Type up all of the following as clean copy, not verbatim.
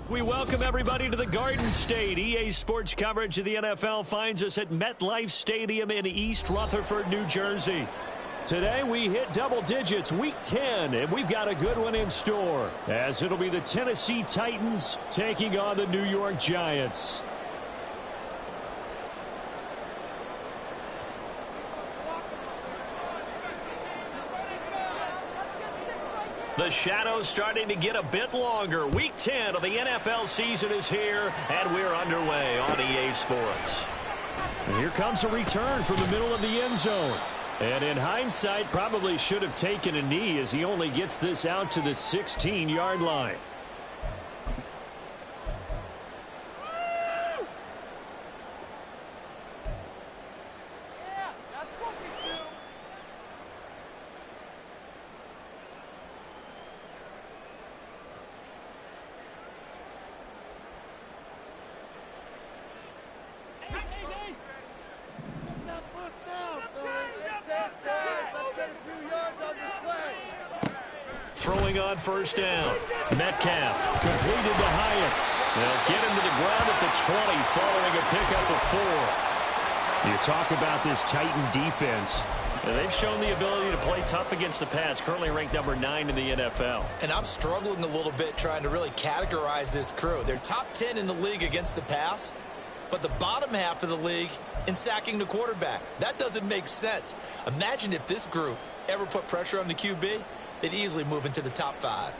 We welcome everybody to the Garden State. EA Sports coverage of the NFL finds us at MetLife Stadium in East Rutherford, New Jersey. Today we hit double digits, Week 10, and we've got a good one in store, as it'll be the Tennessee Titans taking on the New York Giants. The shadow's starting to get a bit longer. Week 10 of the NFL season is here, and we're underway on EA Sports. And here comes a return from the middle of the end zone. And in hindsight, probably should have taken a knee as he only gets this out to the 16-yard line. Throwing on first down. Metcalf completed to Hyatt. They'll get him to the ground at the 20 following a pickup of 4. You talk about this Titan defense. They've shown the ability to play tough against the pass, currently ranked number 9 in the NFL. And I'm struggling a little bit trying to really categorize this crew. They're top 10 in the league against the pass, but the bottom half of the league in sacking the quarterback. That doesn't make sense. Imagine if this group ever put pressure on the QB, they'd easily move into the top 5.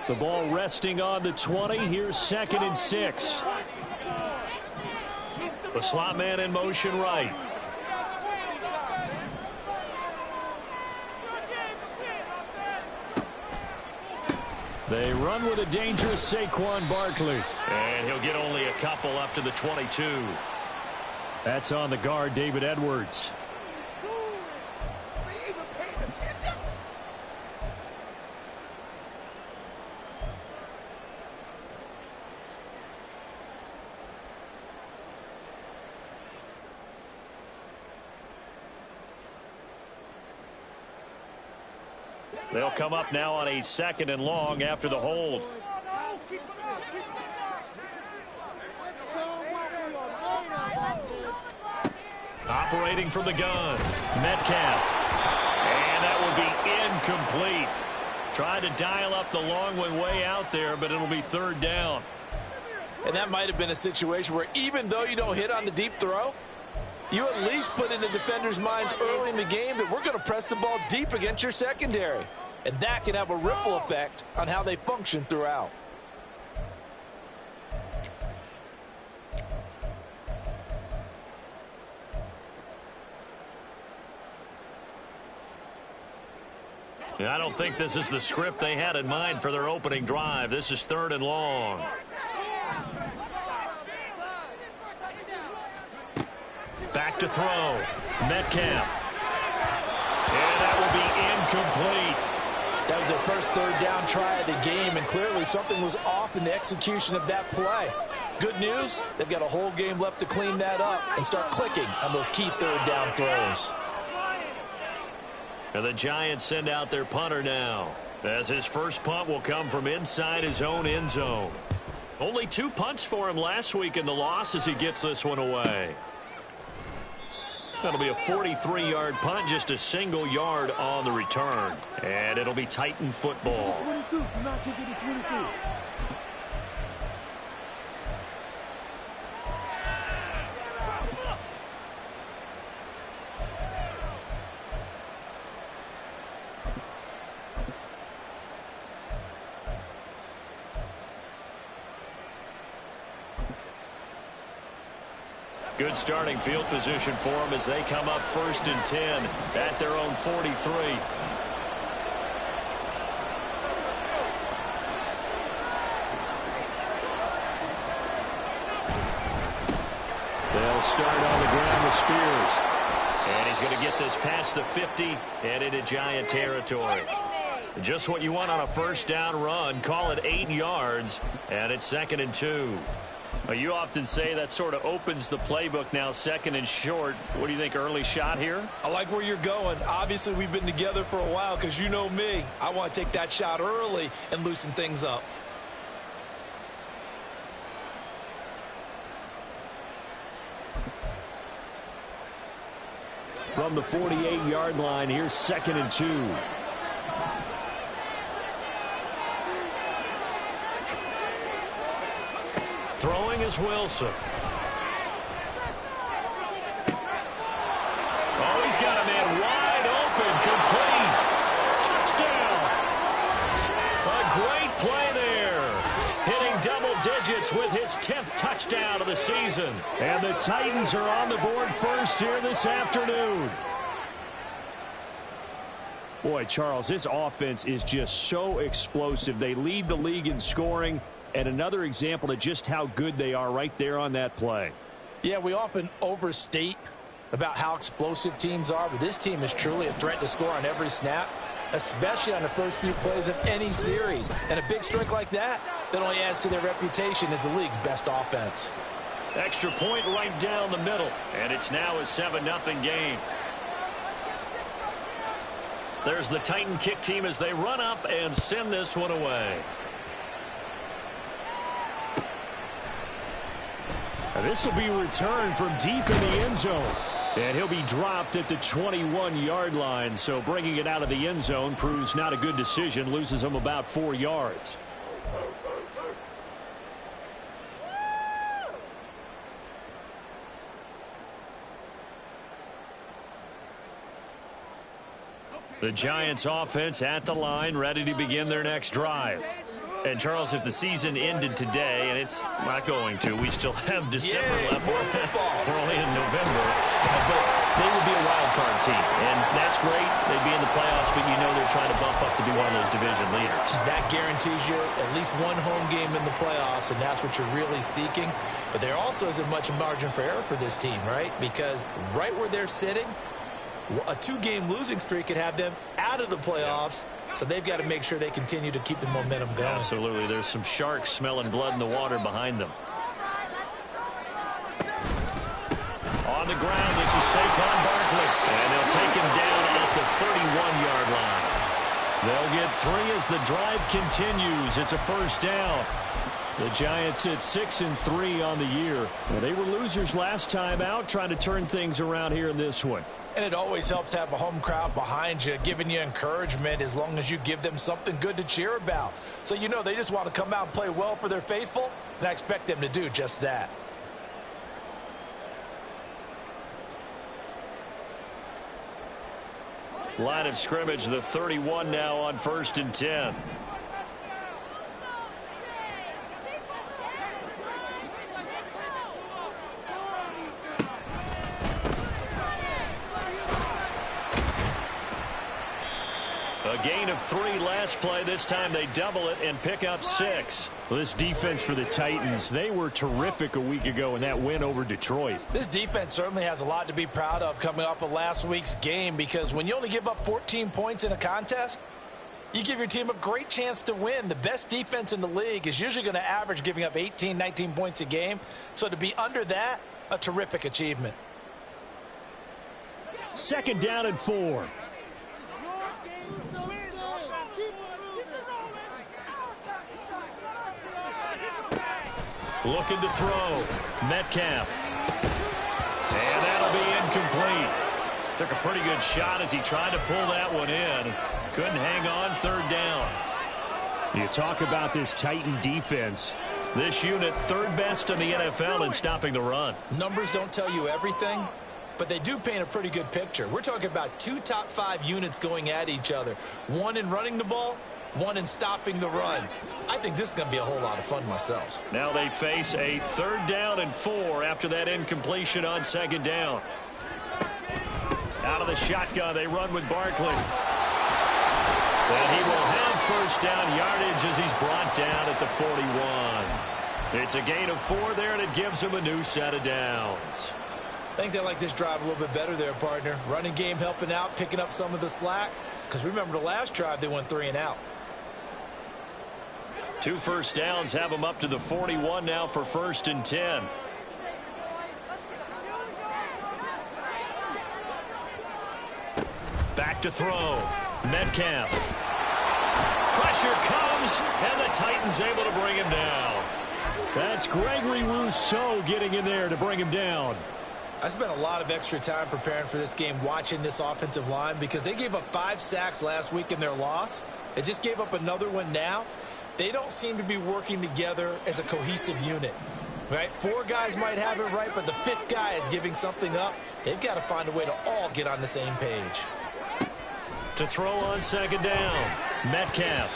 The ball resting on the 20. Here's 2nd and 6. The slot man in motion right. They run with a dangerous Saquon Barkley. And he'll get only a couple up to the 22. That's on the guard, David Edwards. They'll come up now on a 2nd and long after the hold. Operating from the gun, Metcalf. And that will be incomplete. Tried to dial up the long one way out there, but it'll be 3rd down. And that might have been a situation where even though you don't hit on the deep throw, you at least put in the defenders' minds early in the game that we're going to press the ball deep against your secondary. And that can have a ripple effect on how they function throughout. I don't think this is the script they had in mind for their opening drive. This is 3rd and long. Back to throw. Metcalf. And that will be incomplete. That was their first 3rd down try of the game, and clearly something was off in the execution of that play. Good news, they've got a whole game left to clean that up and start clicking on those key 3rd down throws. And the Giants send out their punter now, as his first punt will come from inside his own end zone. Only 2 punts for him last week in the loss as he gets this one away. That'll be a 43-yard punt, just a single yard on the return. And it'll be Titan football. 22. Do not give it a 22. Good starting field position for them as they come up 1st and 10 at their own 43. They'll start on the ground with Spears. And he's going to get this past the 50 and into Giant territory. Just what you want on a 1st down run. Call it 8 yards, and it's 2nd and 2. Well, you often say that sort of opens the playbook now, 2nd and short. What do you think, early shot here? I like where you're going. Obviously, we've been together for a while because you know me. I want to take that shot early and loosen things up. From the 48-yard line, here's 2nd and 2. Throwing is Wilson. Oh, he's got a man wide open, complete. Touchdown. A great play there. Hitting double digits with his 10th touchdown of the season. And the Titans are on the board first here this afternoon. Boy, Charles, this offense is just so explosive. They lead the league in scoring. And another example of just how good they are right there on that play. Yeah, we often overstate about how explosive teams are, but this team is truly a threat to score on every snap, especially on the first few plays of any series. And a big strike like that only adds to their reputation as the league's best offense. Extra point right down the middle, and it's now a 7-0 game. There's the Titan kick team as they run up and send this one away. This will be returned from deep in the end zone. And he'll be dropped at the 21-yard line. So bringing it out of the end zone proves not a good decision. Loses him about 4 yards. The Giants offense at the line, ready to begin their next drive. And, Charles, if the season ended today, and it's not going to, we still have December left. We're only in November. But they would be a wild card team, and that's great. They'd be in the playoffs, but you know they're trying to bump up to be one of those division leaders. That Guarantees you at least one home game in the playoffs, and that's what you're really seeking. But there also isn't much margin for error for this team, right? Because right where they're sitting, a 2-game losing streak could have them out of the playoffs, so they've got to make sure they continue to keep the momentum going. Absolutely. There's some sharks smelling blood in the water behind them. On the ground, this is Saquon Barkley, and they'll take him down at the 31-yard line. They'll get 3 as the drive continues. It's a first down. The Giants at 6-3 on the year. Well, they were losers last time out, trying to turn things around here in this one. And it always helps to have a home crowd behind you, giving you encouragement as long as you give them something good to cheer about. So you know they just want to come out and play well for their faithful, and I expect them to do just that. Line of scrimmage, the 31 now on 1st and 10. A gain of 3 last play. This time they double it and pick up 6. Well, this defense for the Titans, they were terrific a week ago in that win over Detroit. This defense certainly has a lot to be proud of coming off of last week's game, because when you only give up 14 points in a contest, you give your team a great chance to win. The best defense in the league is usually going to average giving up 18, 19 points a game. So to be under that, a terrific achievement. 2nd down and 4. Looking to throw. Metcalf. And that'll be incomplete. Took a pretty good shot as he tried to pull that one in. Couldn't hang on. 3rd down. You talk about this Titan defense. This unit 3rd best in the NFL in stopping the run. Numbers don't tell you everything, but they do paint a pretty good picture. We're talking about 2 top 5 units going at each other. 1 in running the ball, 1 in stopping the run. I think this is going to be a whole lot of fun myself. Now they face a 3rd down and 4 after that incompletion on 2nd down. Out of the shotgun, they run with Barkley. And he will have 1st down yardage as he's brought down at the 41. It's a gain of 4 there, and it gives him a new set of downs. I think they like this drive a little bit better there, partner. Running game helping out, picking up some of the slack. Because remember the last drive, they went 3 and out. 2 first downs have them up to the 41 now for 1st and 10. Back to throw. Metcalf. Pressure comes, and the Titans able to bring him down. That's Gregory Rousseau getting in there to bring him down. I spent a lot of extra time preparing for this game watching this offensive line because they gave up 5 sacks last week in their loss. They just gave up another one now. They don't seem to be working together as a cohesive unit. Right? 4 guys might have it right, but the 5th guy is giving something up. They've got to find a way to all get on the same page. To throw on 2nd down, Metcalf.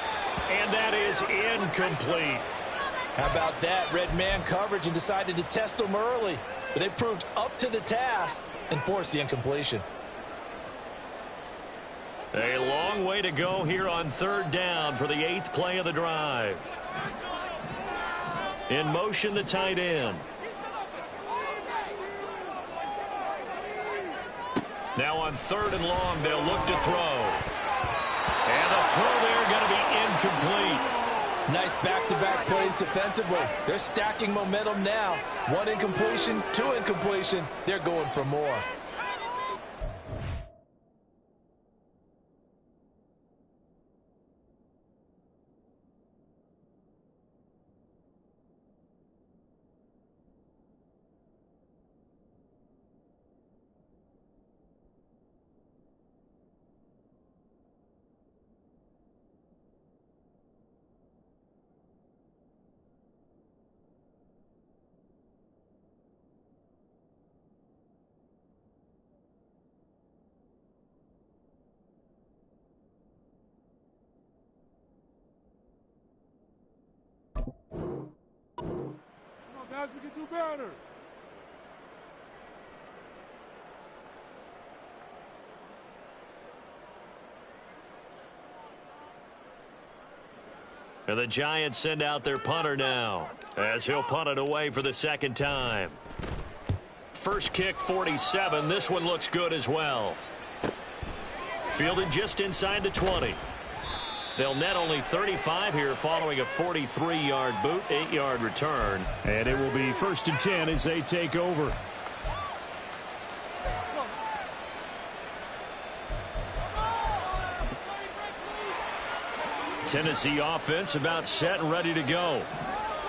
And that is incomplete. How about that? Red man coverage and decided to test them early. But they proved up to the task and forced the incompletion. A long way to go here on 3rd down for the 8th play of the drive. In motion, the tight end. Now on 3rd and long, they'll look to throw. And the throw there going to be incomplete. Nice back-to-back plays defensively. They're stacking momentum now. 1 incompletion, 2 incompletion. They're going for more. Guys, we can do better. And the Giants send out their punter now, as he'll punt it away for the 2nd time. First kick, 47. This one looks good as well. Fielded just inside the 20. They'll net only 35 here following a 43-yard boot, 8-yard return. And it will be 1st and 10 as they take over. Tennessee offense about set and ready to go.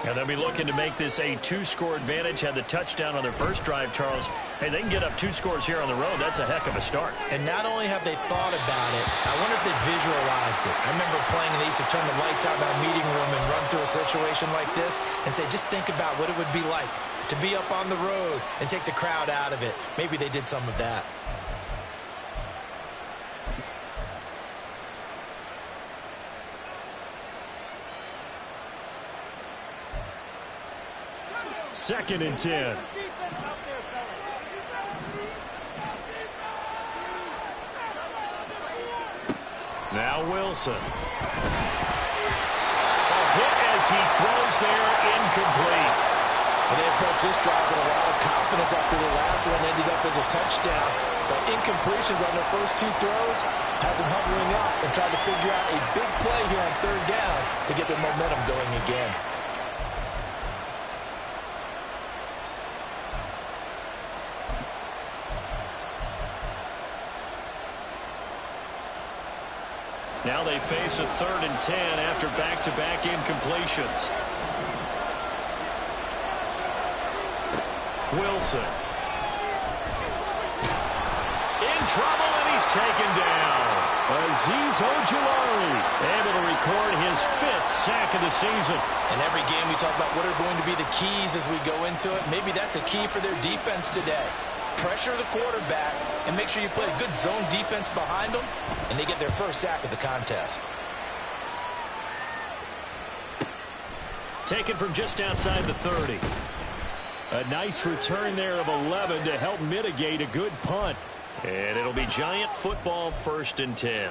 And they'll be looking to make this a 2-score advantage. Had the touchdown on their first drive, Charles. Hey, they can get up 2 scores here on the road. That's a heck of a start. And not only have they thought about it, I wonder if they visualized it. I remember playing, and they used to turn the lights out in our meeting room and run through a situation like this and say, just think about what it would be like to be up on the road and take the crowd out of it. Maybe they did some of that. Second and 10. Now Wilson. A hit as he throws there, incomplete. And they approach this drive with a lot of confidence after the last one ended up as a touchdown. But incompletions on their first 2 throws has them hovering up and trying to figure out a big play here on 3rd down to get their momentum going again. Now they face a 3rd and 10 after back-to-back incompletions. Wilson. In trouble, and he's taken down. Azeez Ojulari able to record his 5th sack of the season. In every game we talk about what are going to be the keys as we go into it. Maybe that's a key for their defense today. Pressure the quarterback and make sure you play a good zone defense behind them, and they get their first sack of the contest. Taken from just outside the 30. A nice return there of 11 to help mitigate a good punt. And it'll be Giant football, 1st and 10.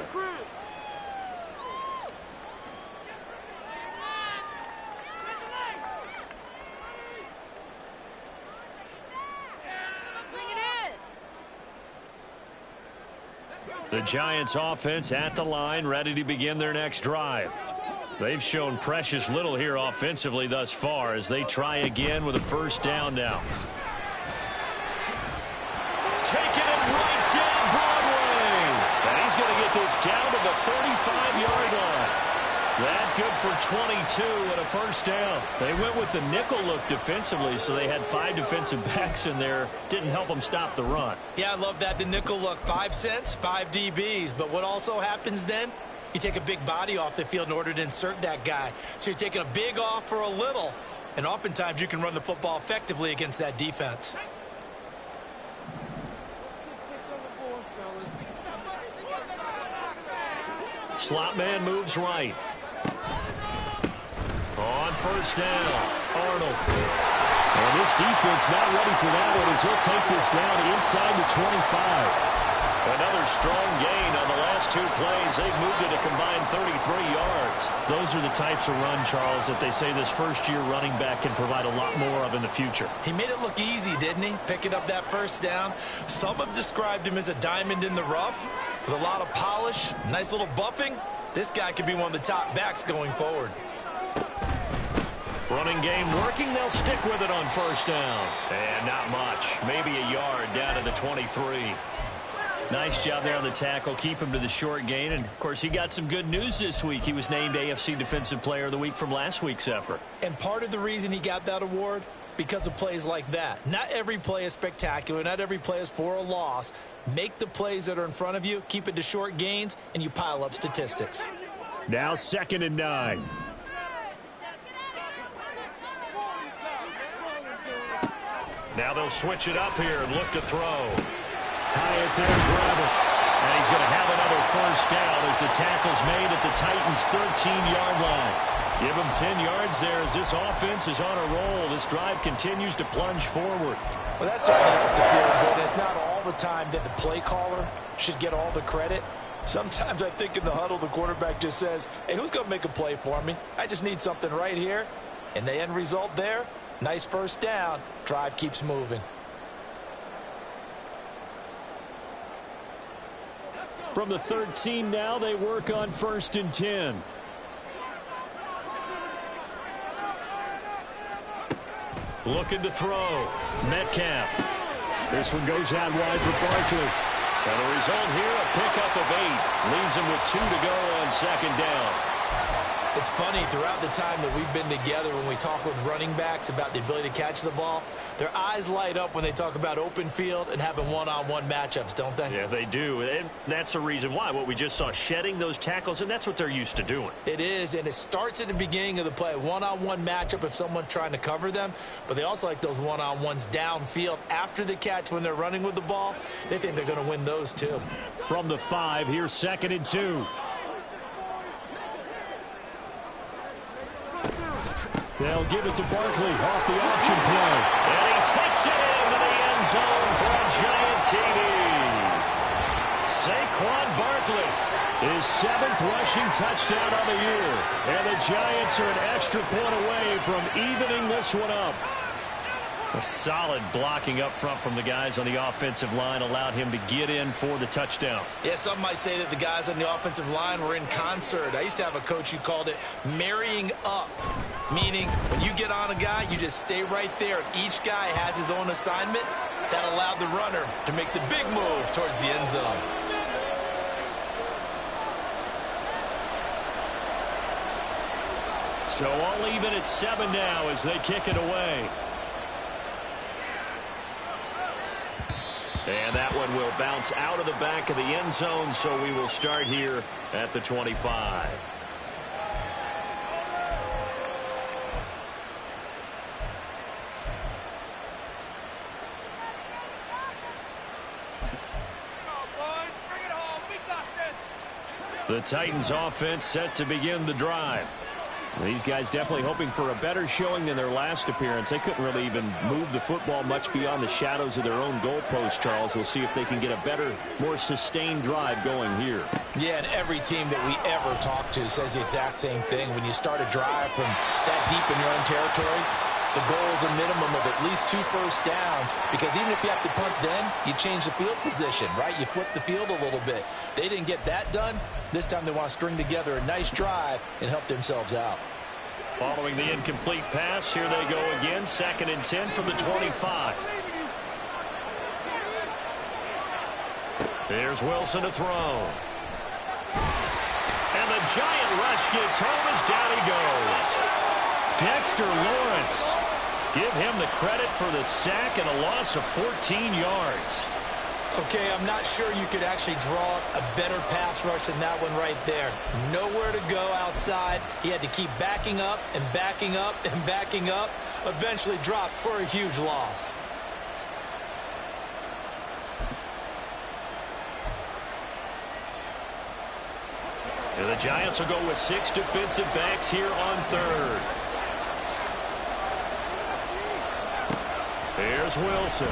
The Giants offense at the line, ready to begin their next drive. They've shown precious little here offensively thus far as they try again with a first down now. Taking it right down Broadway. And he's going to get this down to the 35-yard line. That good for 22 and a first down. They went with the nickel look defensively, so they had 5 defensive backs in there. Didn't help them stop the run. Yeah, I love that. The nickel look, 5 cents, 5 DBs. But what also happens then? You take a big body off the field in order to insert that guy. So you're taking a big off for a little. And oftentimes you can run the football effectively against that defense. Slot man moves right. On first down, Arnold. And this defense not ready for that one as he'll take this down inside the 25. Another strong gain on the last 2 plays. They've moved it a combined 33 yards. Those are the types of run, Charles, that they say this first-year running back can provide a lot more of in the future. He made it look easy, didn't he? Picking up that first down. Some have described him as a diamond in the rough with a lot of polish, nice little buffing. This guy could be one of the top backs going forward. Running game working. They'll stick with it on first down. And not much. Maybe a yard down to the 23. Nice job there on the tackle. Keep him to the short gain. And, of course, he got some good news this week. He was named AFC Defensive Player of the Week from last week's effort. And part of the reason he got that award, because of plays like that. Not every play is spectacular. Not every play is for a loss. Make the plays that are in front of you, keep it to short gains, and you pile up statistics. Now 2nd and 9. Now they'll switch it up here and look to throw. Hyatt there, grab it. And he's going to have another first down as the tackle's made at the Titans' 13-yard line. Give him 10 yards there as this offense is on a roll. This drive continues to plunge forward. Well, that certainly has to feel good. It's not all the time that the play caller should get all the credit. Sometimes I think in the huddle, the quarterback just says, hey, who's going to make a play for me? I just need something right here. And the end result there, nice first down. Drive keeps moving. From the 13 now, they work on 1st and 10. Looking to throw. Metcalf. This one goes out wide for Barkley. And the result here, a pickup of 8. Leaves him with 2 to go on 2nd down. It's funny, throughout the time that we've been together, when we talk with running backs about the ability to catch the ball, their eyes light up when they talk about open field and having one-on-one matchups, don't they? Yeah, they do. And that's the reason why. What we just saw, shedding those tackles, and that's what they're used to doing. It is, and it starts at the beginning of the play. One-on-one matchup if someone's trying to cover them, but they also like those one-on-ones downfield after the catch when they're running with the ball. They think they're going to win those, too. From the 5, here's 2nd and 2. They'll give it to Barkley off the option play. And he takes it into the end zone for a giant TD. Saquon Barkley, his 7th rushing touchdown on the year. And the Giants are an extra point away from evening this one up. A solid blocking up front from the guys on the offensive line allowed him to get in for the touchdown. Yeah, some might say that the guys on the offensive line were in concert. I used to have a coach who called it marrying up, meaning when you get on a guy, you just stay right there. And each guy has his own assignment. That allowed the runner to make the big move towards the end zone. So all even at 7 now as they kick it away. And that one will bounce out of the back of the end zone, so we will start here at the 25. The Titans offense set to begin the drive. These guys definitely hoping for a better showing than their last appearance. They couldn't really even move the football much beyond the shadows of their own goalpost, Charles. We'll see if they can get a better, more sustained drive going here. Yeah, and every team that we ever talk to says the exact same thing. When you start a drive from that deep in your own territory, The goal is a minimum of at least 2 first downs, because even if you have to punt then, you change the field position, right? You flip the field a little bit. They didn't get that done. This time they want to string together a nice drive and help themselves out. Following the incomplete pass, here they go again. 2nd and 10 from the 25. Here's Wilson to throw. And the giant rush gets home as down he goes. Dexter Lawrence. Give him the credit for the sack and a loss of 14 yards. Okay, I'm not sure you could actually draw a better pass rush than that one right there. Nowhere to go outside. He had to keep backing up and backing up and backing up. Eventually dropped for a huge loss. And the Giants will go with 6 defensive backs here on 3rd. Here's Wilson.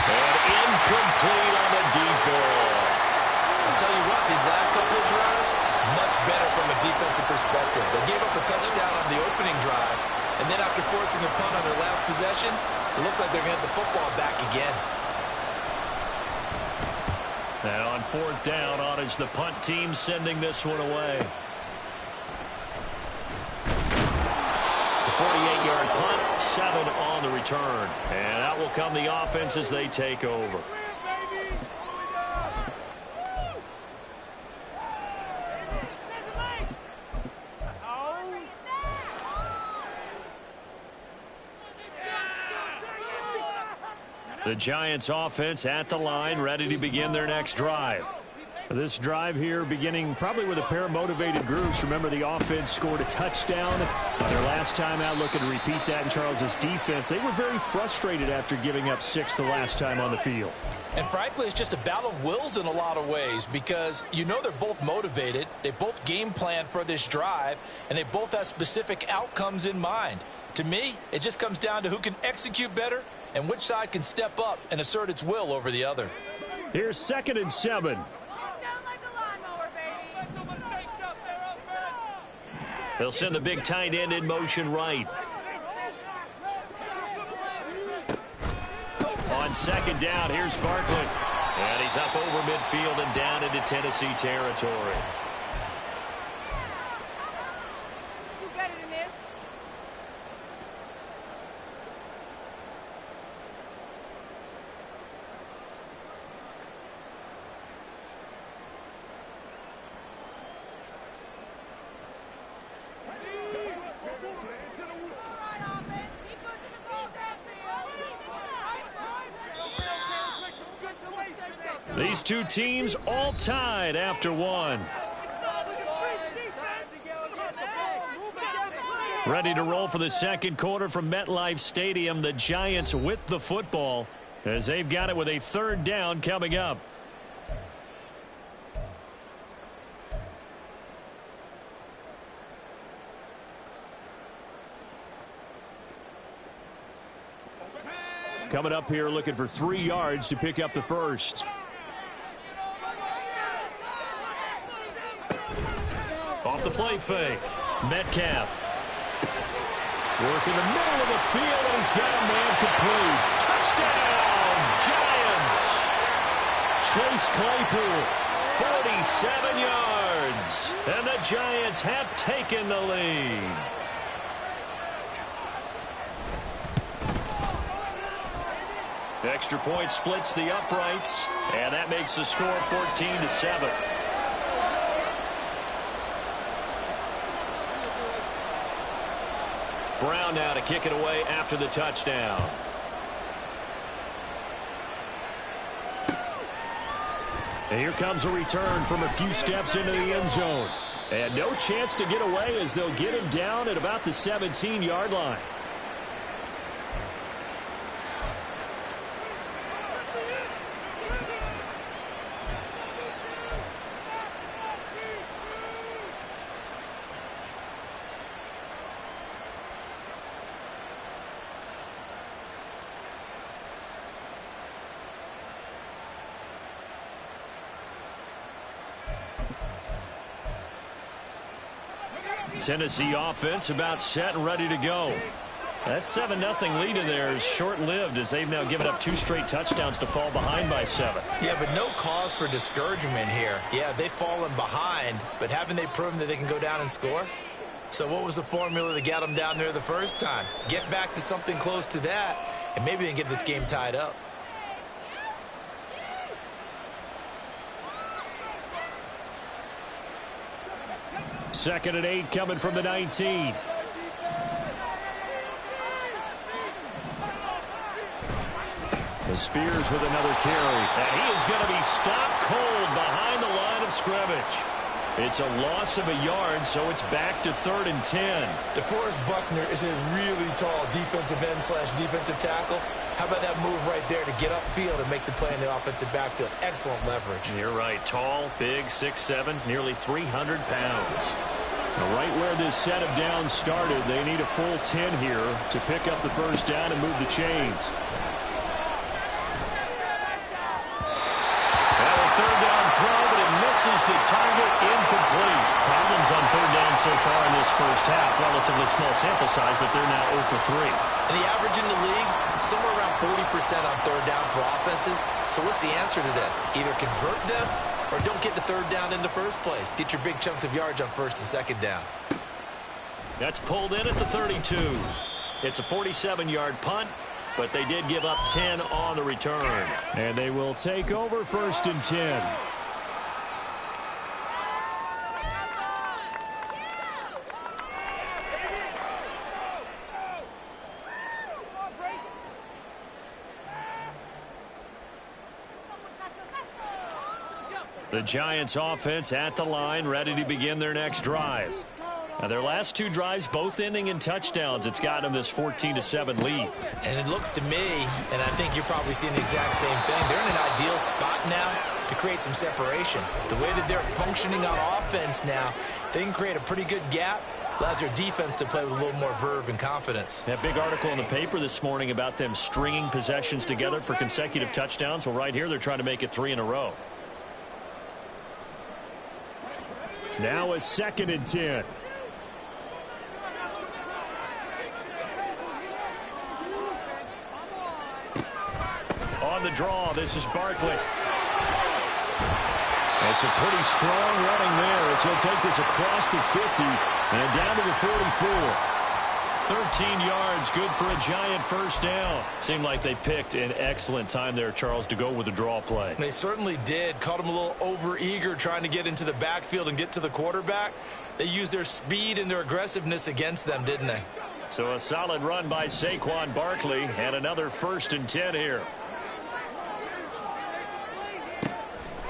And incomplete on the deep ball. I'll tell you what, these last couple of drives, much better from a defensive perspective. They gave up a touchdown on the opening drive, and then after forcing a punt on their last possession, it looks like they're going to get the football back again. And on 4th down, on is the punt team sending this one away. The 48-yard punt, 7 on the return. And out will come the offense as they take over. The Giants offense at the line, ready to begin their next drive. This drive here beginning probably with a pair of motivated groups. Remember, the offense scored a touchdown on their last time out, looking to repeat that in Charles's defense. They were very frustrated after giving up 6 the last time on the field. And frankly, it's just a battle of wills in a lot of ways, because you know they're both motivated. They both game planned for this drive, and they both have specific outcomes in mind. To me, it just comes down to who can execute better and which side can step up and assert its will over the other. Here's 2nd and 7. They'll send the big tight end in motion right. On 2nd down, here's Barkley. And he's up over midfield and down into Tennessee territory. These two teams all tied after 1. Ready to roll for the 2nd quarter from MetLife Stadium. The Giants with the football as they've got it with a 3rd down coming up. Coming up here looking for 3 yards to pick up the first. Off the play fake. Metcalf. Work in the middle of the field, and he's got a man complete. Touchdown, Giants. Chase Claypool, 47 yards. And the Giants have taken the lead. Extra point splits the uprights, and that makes the score 14-7. Brown now to kick it away after the touchdown. And here comes a return from a few steps into the end zone. And no chance to get away as they'll get him down at about the 17-yard line. Tennessee offense about set and ready to go. That 7-0 lead of theirs short-lived as they've now given up 2 straight touchdowns to fall behind by 7. Yeah, but no cause for discouragement here. Yeah, they've fallen behind, but haven't they proven that they can go down and score? So what was the formula that got them down there the first time? Get back to something close to that, and maybe they can get this game tied up. Second and 8 coming from the 19. The Spears with another carry. And he is going to be stopped cold behind the line of scrimmage. It's a loss of a yard, so it's back to 3rd and 10. DeForest Buckner is a really tall defensive end / defensive tackle. How about that move right there to get upfield and make the play in the offensive backfield? Excellent leverage. You're right. Tall, big, 6'7", nearly 300 pounds. Now, right where this set of downs started, they need a full 10 here to pick up the first down and move the chains. Third down throw, but it misses the target, incomplete. Problems on third down so far in this first half. Relatively small sample size, but they're now 0 for 3. And the average in the league, somewhere around 40% on third down for offenses. So what's the answer to this? Either convert them or don't get the third down in the first place. Get your big chunks of yards on first and second down. That's pulled in at the 32. It's a 47-yard punt, but they did give up 10 on the return. And they will take over 1st and 10. The Giants offense at the line, ready to begin their next drive. Now, their last 2 drives, both ending in touchdowns. It's got them this 14-7 lead. And it looks to me, and I think you're probably seeing the exact same thing, they're in an ideal spot now to create some separation. The way that they're functioning on offense now, they can create a pretty good gap. Allows their defense to play with a little more verve and confidence. That big article in the paper this morning about them stringing possessions together for consecutive touchdowns. Well, right here, they're trying to make it 3 in a row. Now a 2nd and 10. On the draw, this is Barkley. That's a pretty strong running there as he'll take this across the 50 and down to the 44. 13 yards, good for a Giant first down. Seemed like they picked an excellent time there, Charles, to go with the draw play. They certainly did. Caught him a little over-eager trying to get into the backfield and get to the quarterback. They used their speed and their aggressiveness against them, didn't they? So a solid run by Saquon Barkley and another 1st and 10 here.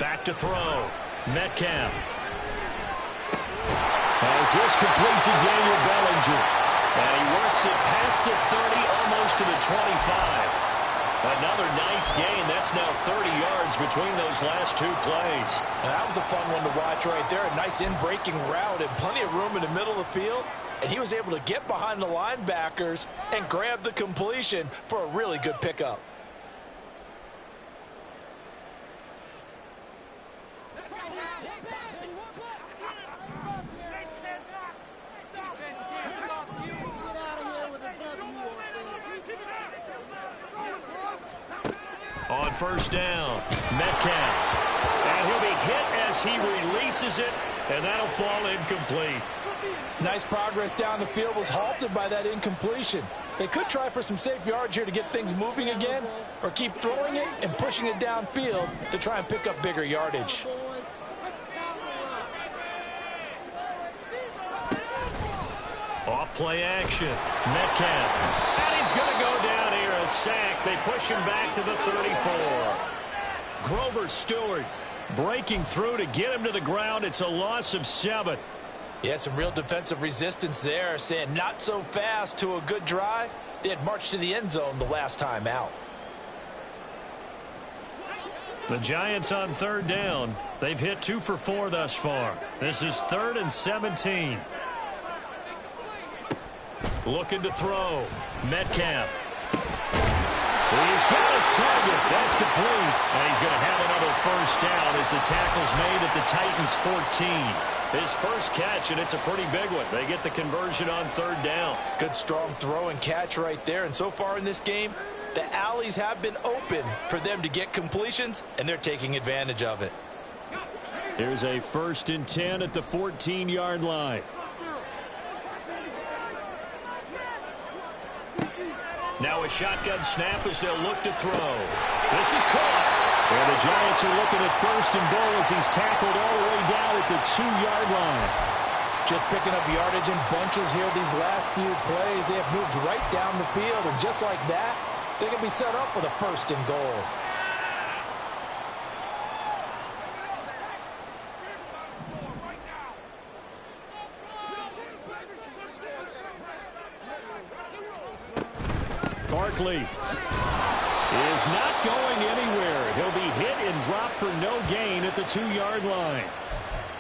Back to throw. Metcalf. As this complete to Daniel Bellinger. And he works it past the 30, almost to the 25. Another nice gain. That's now 30 yards between those last 2 plays. And that was a fun one to watch right there. A nice in-breaking route and plenty of room in the middle of the field. And he was able to get behind the linebackers and grab the completion for a really good pickup. On first down, Metcalf. And he'll be hit as he releases it, and that'll fall incomplete. Nice progress down the field, was halted by that incompletion. They could try for some safe yards here to get things moving again, or keep throwing it and pushing it downfield to try and pick up bigger yardage. Off play action, Metcalf. And he's going to go down here, a sack. They push him back to the 34. Grover Stewart breaking through to get him to the ground. It's a loss of 7. Yeah, some real defensive resistance there, saying not so fast to a good drive. They had marched to the end zone the last time out. The Giants on 3rd down. They've hit 2 for 4 thus far. This is 3rd and 17. Looking to throw. Metcalf. He's got his target. That's complete. And he's going to have another first down as the tackle's made at the Titans' 14. His first catch, and it's a pretty big one. They get the conversion on third down. Good, strong throw and catch right there. And so far in this game, the alleys have been open for them to get completions, and they're taking advantage of it. Here's a 1st and 10 at the 14-yard line. Now a shotgun snap as they'll look to throw. This is caught. And the Giants are looking at 1st and goal as he's tackled all the way down at the 2-yard line. Just picking up yardage in bunches here these last few plays. They have moved right down the field, and just like that, they can be set up with a 1st and goal. Barkley is not going anywhere. He'll be hit and dropped for no gain at the 2-yard line.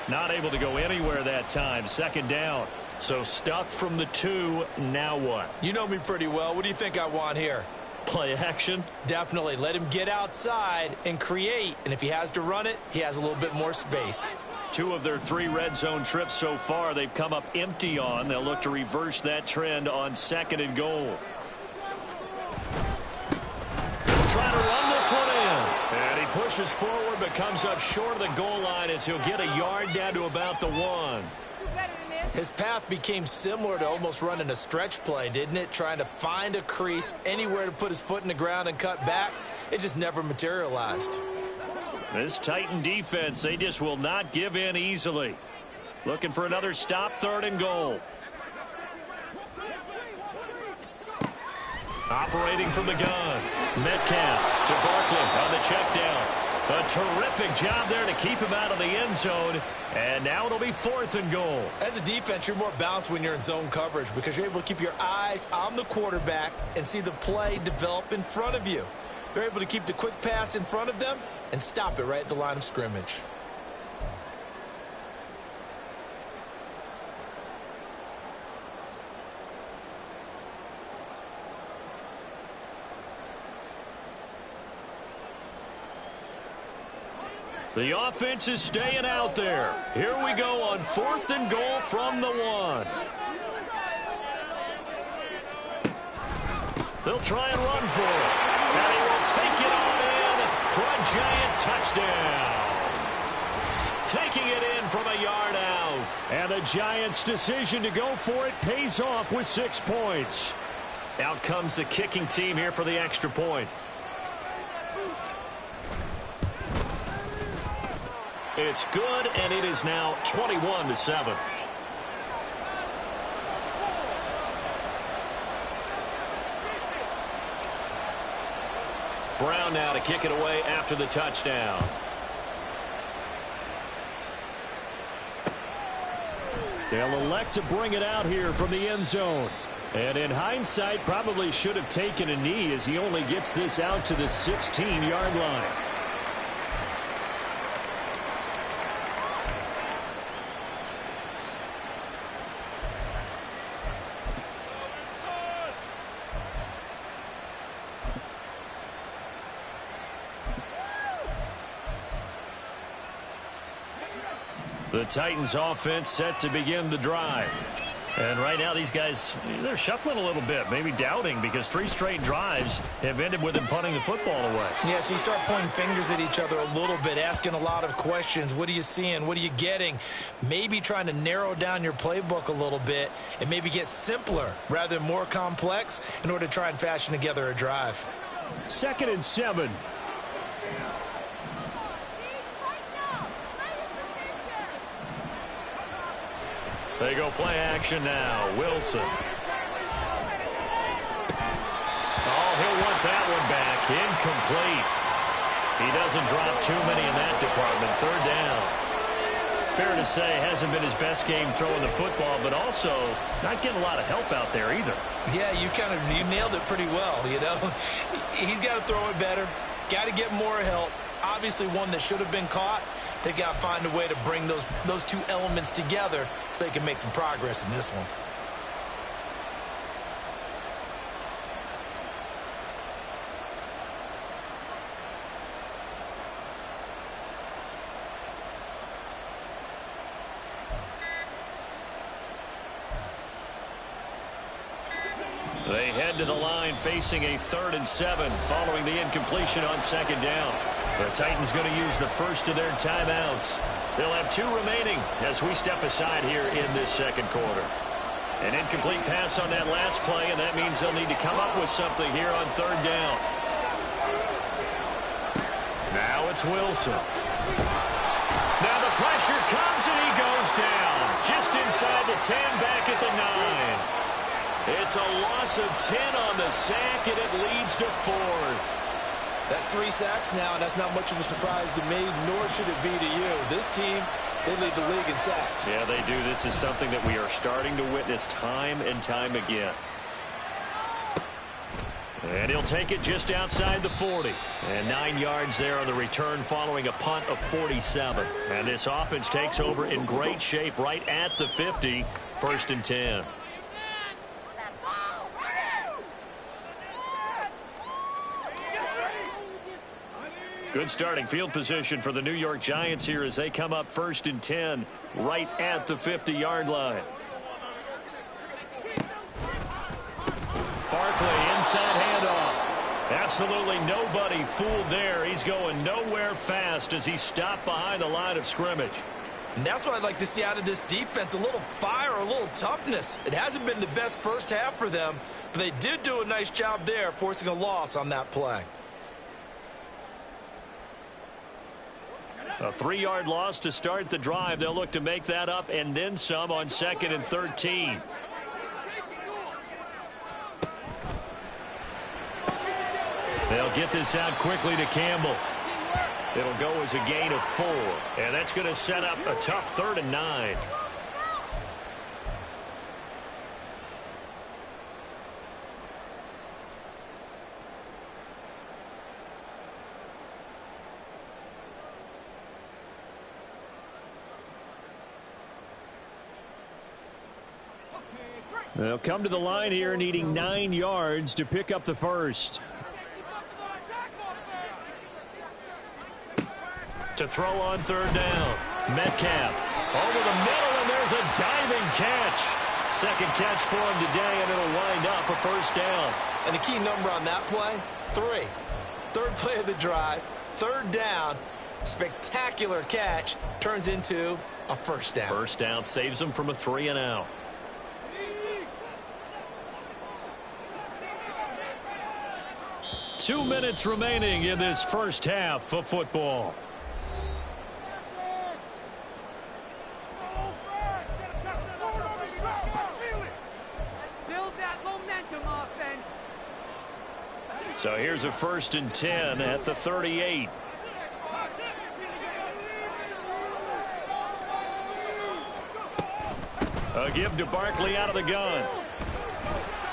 Not able to go anywhere that time. 2nd down. So stuffed from the 2. Now what? You know me pretty well. What do you think I want here? Play action? Definitely. Let him get outside and create. And if he has to run it, he has a little bit more space. 2 of their 3 red zone trips so far they've come up empty on. They'll look to reverse that trend on 2nd and goal. Trying to run this one in. And he pushes forward but comes up short of the goal line as he'll get a yard down to about the 1. His path became similar to almost running a stretch play, didn't it? Trying to find a crease, anywhere to put his foot in the ground and cut back. It just never materialized. This Titan defense, they just will not give in easily. Looking for another stop, 3rd and goal. Operating from the gun. Metcalf to Barkley on the check down. A terrific job there to keep him out of the end zone. And now it'll be 4th and goal. As a defense, you're more balanced when you're in zone coverage because you're able to keep your eyes on the quarterback and see the play develop in front of you. They're able to keep the quick pass in front of them and stop it right at the line of scrimmage. The offense is staying out there. Here we go on 4th and goal from the 1. They'll try and run for it. And he will take it on in for a giant touchdown. Taking it in from a yard out. And the Giants' decision to go for it pays off with 6 points. Out comes the kicking team here for the extra point. It's good, and it is now 21-7. Brown now to kick it away after the touchdown. They'll elect to bring it out here from the end zone. And in hindsight, probably should have taken a knee as he only gets this out to the 16-yard line. The Titans offense set to begin the drive. And right now these guys, they're shuffling a little bit, maybe doubting because 3 straight drives have ended with them punting the football away. Yeah, so you start pointing fingers at each other a little bit, asking a lot of questions. What are you seeing? What are you getting? Maybe trying to narrow down your playbook a little bit and maybe get simpler rather than more complex in order to try and fashion together a drive. 2nd and 7. They go play action now. Wilson. Oh, he'll want that one back. Incomplete. He doesn't drop too many in that department. 3rd down. Fair to say, hasn't been his best game throwing the football, but also not getting a lot of help out there either. Yeah, you nailed it pretty well, you know. He's got to throw it better. Got to get more help. Obviously one that should have been caught. They've got to find a way to bring those 2 elements together so they can make some progress in this one. They head to the line facing a 3rd and 7 following the incompletion on 2nd down. The Titans going to use the first of their timeouts. They'll have 2 remaining as we step aside here in this 2nd quarter. An incomplete pass on that last play, and that means they'll need to come up with something here on 3rd down. Now it's Wilson. Now the pressure comes, and he goes down. Just inside the 10, back at the 9. It's a loss of 10 on the sack, and it leads to 4th. That's 3 sacks now, and that's not much of a surprise to me, nor should it be to you. This team, they lead the league in sacks. Yeah, they do. This is something that we are starting to witness time and time again. And he'll take it just outside the 40. And 9 yards there on the return following a punt of 47. And this offense takes over in great shape right at the 50. 1st and 10. Good starting field position for the New York Giants here as they come up 1st and 10 right at the 50-yard line. Barkley inside handoff. Absolutely nobody fooled there. He's going nowhere fast as he's stopped behind the line of scrimmage. And that's what I'd like to see out of this defense, a little fire, a little toughness. It hasn't been the best first half for them, but they did do a nice job there forcing a loss on that play. A 3-yard loss to start the drive. They'll look to make that up and then some on 2nd and 13. They'll get this out quickly to Campbell. It'll go as a gain of 4. And that's going to set up a tough 3rd and 9. They'll come to the line here needing 9 yards to pick up the first. To throw on 3rd down. Metcalf over the middle, and there's a diving catch. 2nd catch for him today, and it'll wind up a 1st down. And the key number on that play, 3. 3rd play of the drive, 3rd down. Spectacular catch turns into a 1st down. 1st down saves them from a 3 and out. Two minutes remaining in this first half of football. Build that momentum offense. So here's a 1st and 10 at the 38. A give to Barkley out of the gun.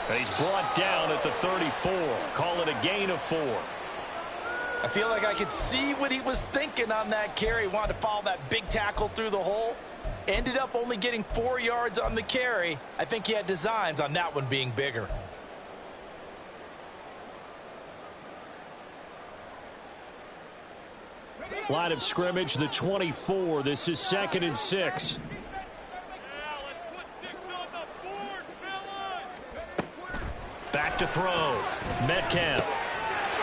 And he's brought down at the 34. Call it a gain of 4. I feel like I could see what he was thinking on that carry. Wanted to follow that big tackle through the hole. Ended up only getting 4 yards on the carry. I think he had designs on that one being bigger. Line of scrimmage, the 24. This is 2nd and 6. Back to throw. Metcalf.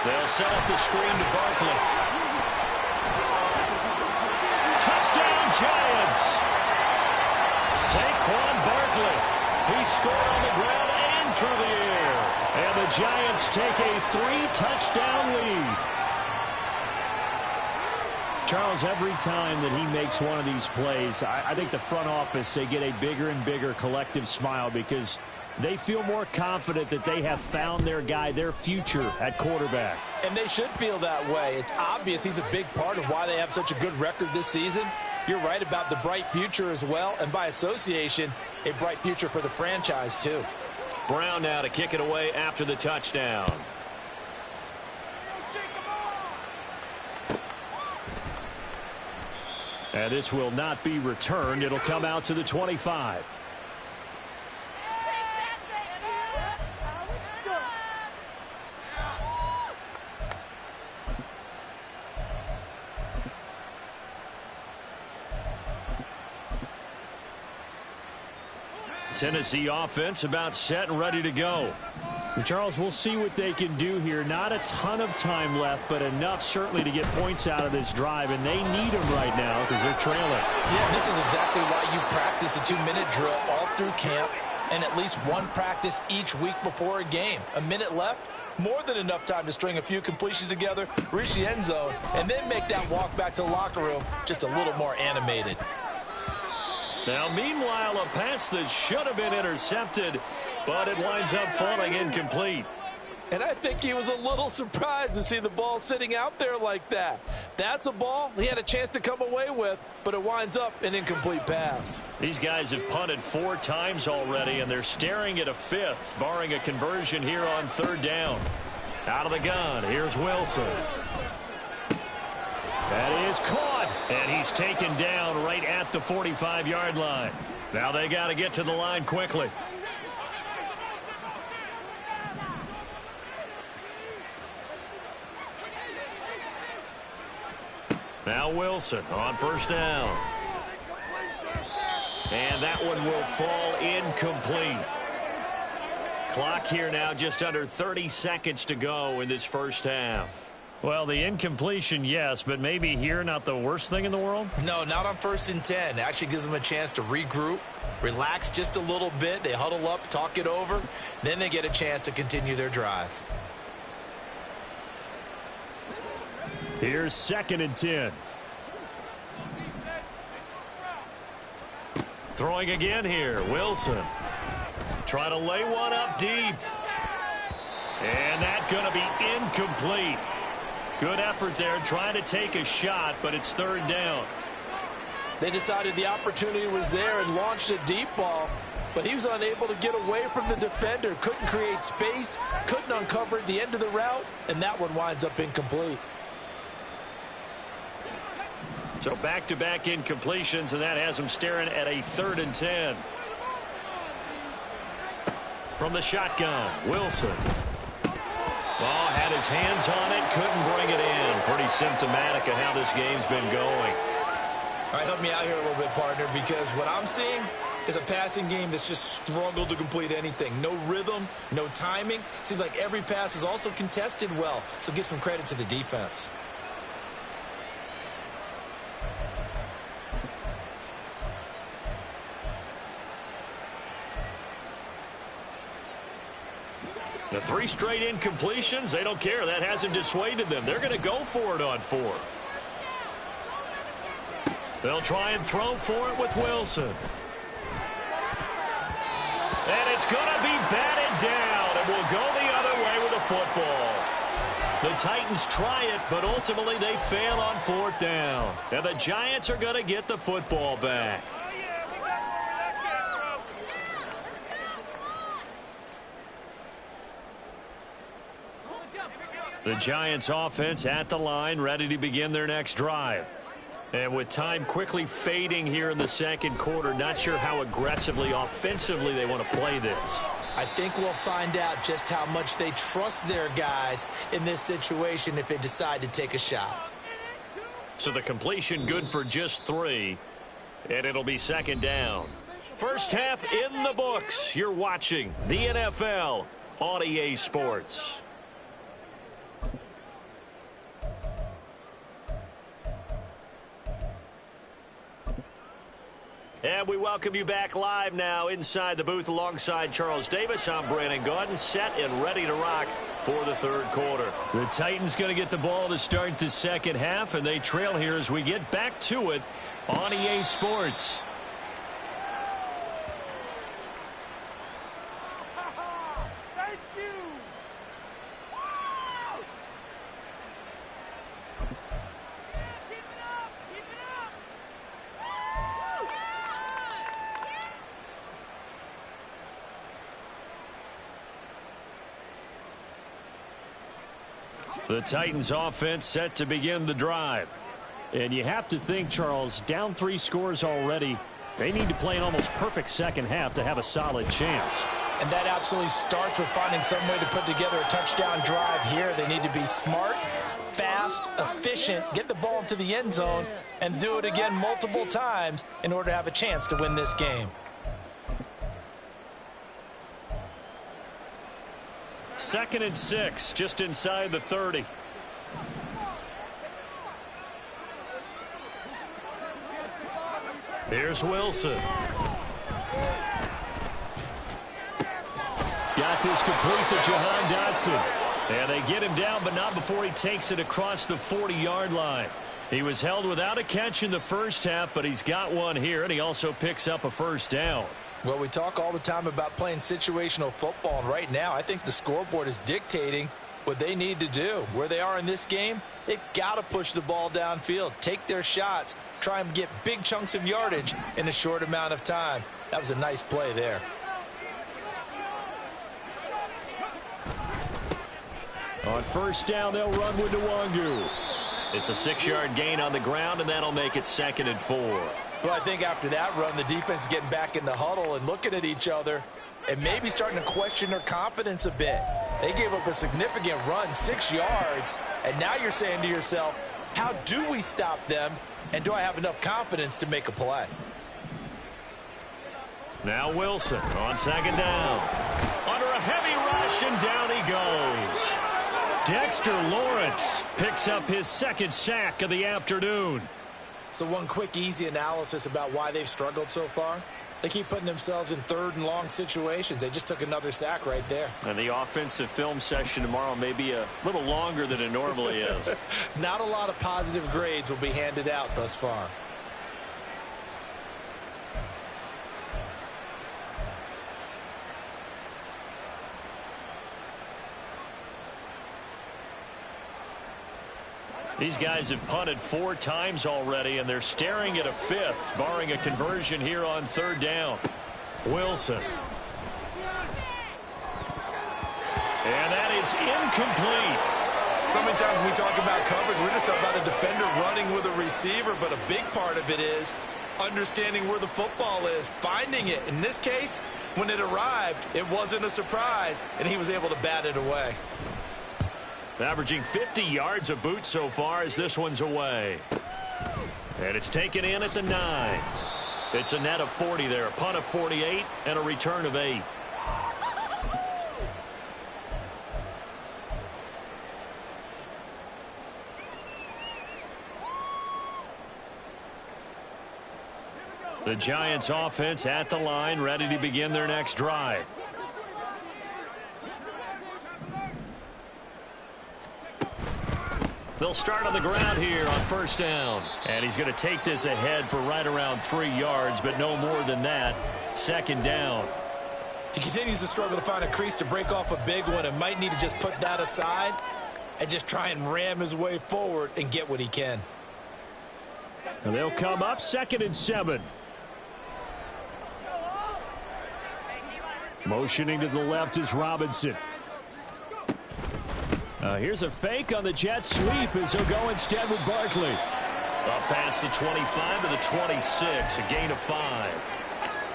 They'll set up the screen to Barkley. Touchdown, Giants. Saquon Barkley. He scored on the ground and through the air. And the Giants take a 3-touchdown lead. Charles, every time that he makes one of these plays, I think the front office, they get a bigger and bigger collective smile because they feel more confident that they have found their guy, their future at quarterback. And they should feel that way. It's obvious he's a big part of why they have such a good record this season. You're right about the bright future as well, and by association, a bright future for the franchise too. Brown now to kick it away after the touchdown. And this will not be returned. It'll come out to the 25. Tennessee offense about set and ready to go. And Charles, we'll see what they can do here. Not a ton of time left, but enough certainly to get points out of this drive, and they need them right now because they're trailing. Yeah, this is exactly why you practice a 2-minute drill all through camp and at least one practice each week before a game. A minute left, more than enough time to string a few completions together, reach the end zone, and then make that walk back to the locker room just a little more animated. Now, meanwhile, a pass that should have been intercepted, but it winds up falling incomplete. And I think he was a little surprised to see the ball sitting out there like that. That's a ball he had a chance to come away with, but it winds up an incomplete pass. These guys have punted 4 times already, and they're staring at a 5th, barring a conversion here on 3rd down. Out of the gun, here's Wilson. That is caught, and he's taken down right at the 45-yard line. Now they got to get to the line quickly. Now Wilson on 1st down. And that one will fall incomplete. Clock here now just under 30 seconds to go in this first half. Well, the incompletion, yes, but maybe here not the worst thing in the world? No, not on 1st and 10. It actually gives them a chance to regroup, relax just a little bit. They huddle up, talk it over. Then they get a chance to continue their drive. Here's 2nd and 10. Throwing again here, Wilson. Try to lay one up deep. And that's going to be incomplete. Good effort there trying to take a shot, but it's 3rd down. They decided the opportunity was there and launched a deep ball, but he was unable to get away from the defender. Couldn't create space, couldn't uncover the end of the route, and that one winds up incomplete. So back-to-back incompletions, and that has them staring at a 3rd and 10. From the shotgun, Wilson. Ball had his hands on it, couldn't bring it in. Pretty symptomatic of how this game's been going. All right, help me out here a little bit, partner, because what I'm seeing is a passing game that's just struggled to complete anything. No rhythm, no timing. Seems like every pass is also contested well, so give some credit to the defense. The 3 straight incompletions, they don't care. That hasn't dissuaded them. They're going to go for it on 4th. They'll try and throw for it with Wilson. And it's going to be batted down, and will go the other way with the football. The Titans try it, but ultimately they fail on 4th down. And the Giants are going to get the football back. The Giants offense at the line, ready to begin their next drive. And with time quickly fading here in the 2nd quarter, not sure how aggressively, offensively they want to play this. I think we'll find out just how much they trust their guys in this situation if they decide to take a shot. So the completion good for just 3, and it'll be 2nd down. First half in the books. You're watching the NFL on EA Sports. And we welcome you back live now inside the booth alongside Charles Davis. I'm Brandon Gaudin, set and ready to rock for the 3rd quarter. The Titans going to get the ball to start the 2nd half, and they trail here as we get back to it on EA Sports. Thank you. Keep it up. Keep it up. The Titans offense set to begin the drive. And you have to think, Charles, down 3 scores already. They need to play an almost perfect 2nd half to have a solid chance. And that absolutely starts with finding some way to put together a touchdown drive here. They need to be smart, fast, efficient, get the ball into the end zone, and do it again multiple times in order to have a chance to win this game. 2nd and 6, just inside the 30. Here's Wilson. Got this complete to Jahan Dotson. And they get him down, but not before he takes it across the 40-yard line. He was held without a catch in the first half, but he's got one here, and he also picks up a first down. Well, we talk all the time about playing situational football, and right now I think the scoreboard is dictating what they need to do. Where they are in this game, they've got to push the ball downfield, take their shots, try and get big chunks of yardage in a short amount of time. That was a nice play there. On first down, they'll run with Nwangu. It's a 6-yard gain on the ground, and that'll make it 2nd and 4. Well, I think after that run, the defense is getting back in the huddle and looking at each other and maybe starting to question their confidence a bit. They gave up a significant run, 6 yards, and now you're saying to yourself, how do we stop them, and do I have enough confidence to make a play? Now Wilson on 2nd down. Under a heavy rush, and down he goes. Dexter Lawrence picks up his 2nd sack of the afternoon. So one quick, easy analysis about why they've struggled so far. They keep putting themselves in 3rd and long situations. They just took another sack right there. And the offensive film session tomorrow may be a little longer than it normally is. Not a lot of positive grades will be handed out thus far. These guys have punted 4 times already, and they're staring at a 5th, barring a conversion here on 3rd down. Wilson. And that is incomplete. So many times when we talk about coverage, we're just talking about a defender running with a receiver, but a big part of it is understanding where the football is, finding it. In this case, when it arrived, it wasn't a surprise, and he was able to bat it away. Averaging 50 yards a boot so far as this one's away. And it's taken in at the 9. It's a net of 40 there. A punt of 48 and a return of 8. The Giants offense at the line, ready to begin their next drive. They'll start on the ground here on 1st down. And he's going to take this ahead for right around 3 yards, but no more than that. 2nd down. He continues to struggle to find a crease to break off a big one and might need to just put that aside and just try and ram his way forward and get what he can. And they'll come up 2nd and 7. Motioning to the left is Robinson. Here's a fake on the jet sweep as he'll go instead with Barkley. Up past the 25 to the 26, a gain of 5.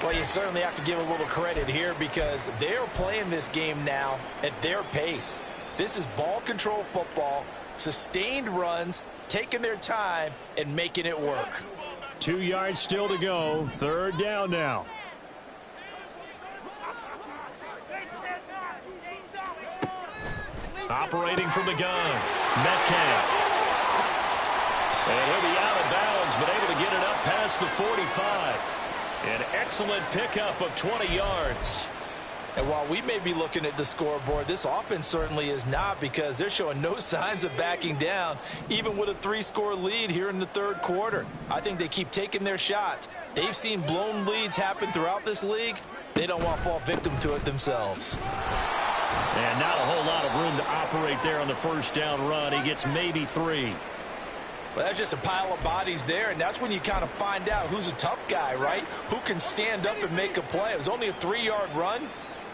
Well, you certainly have to give a little credit here because they're playing this game now at their pace. This is ball control football, sustained runs, taking their time and making it work. 2 yards still to go. 3rd down now. Operating from the gun, Metcalf. And he'll be out of bounds, but able to get it up past the 45. An excellent pickup of 20 yards. And while we may be looking at the scoreboard, this offense certainly is not because they're showing no signs of backing down, even with a 3-score lead here in the 3rd quarter. I think they keep taking their shots. They've seen blown leads happen throughout this league. They don't want to fall victim to it themselves. And not a whole lot of room to operate there on the 1st down run. He gets maybe 3. Well, that's just a pile of bodies there, and that's when you kind of find out who's a tough guy, right? Who can stand up and make a play. It was only a 3-yard run,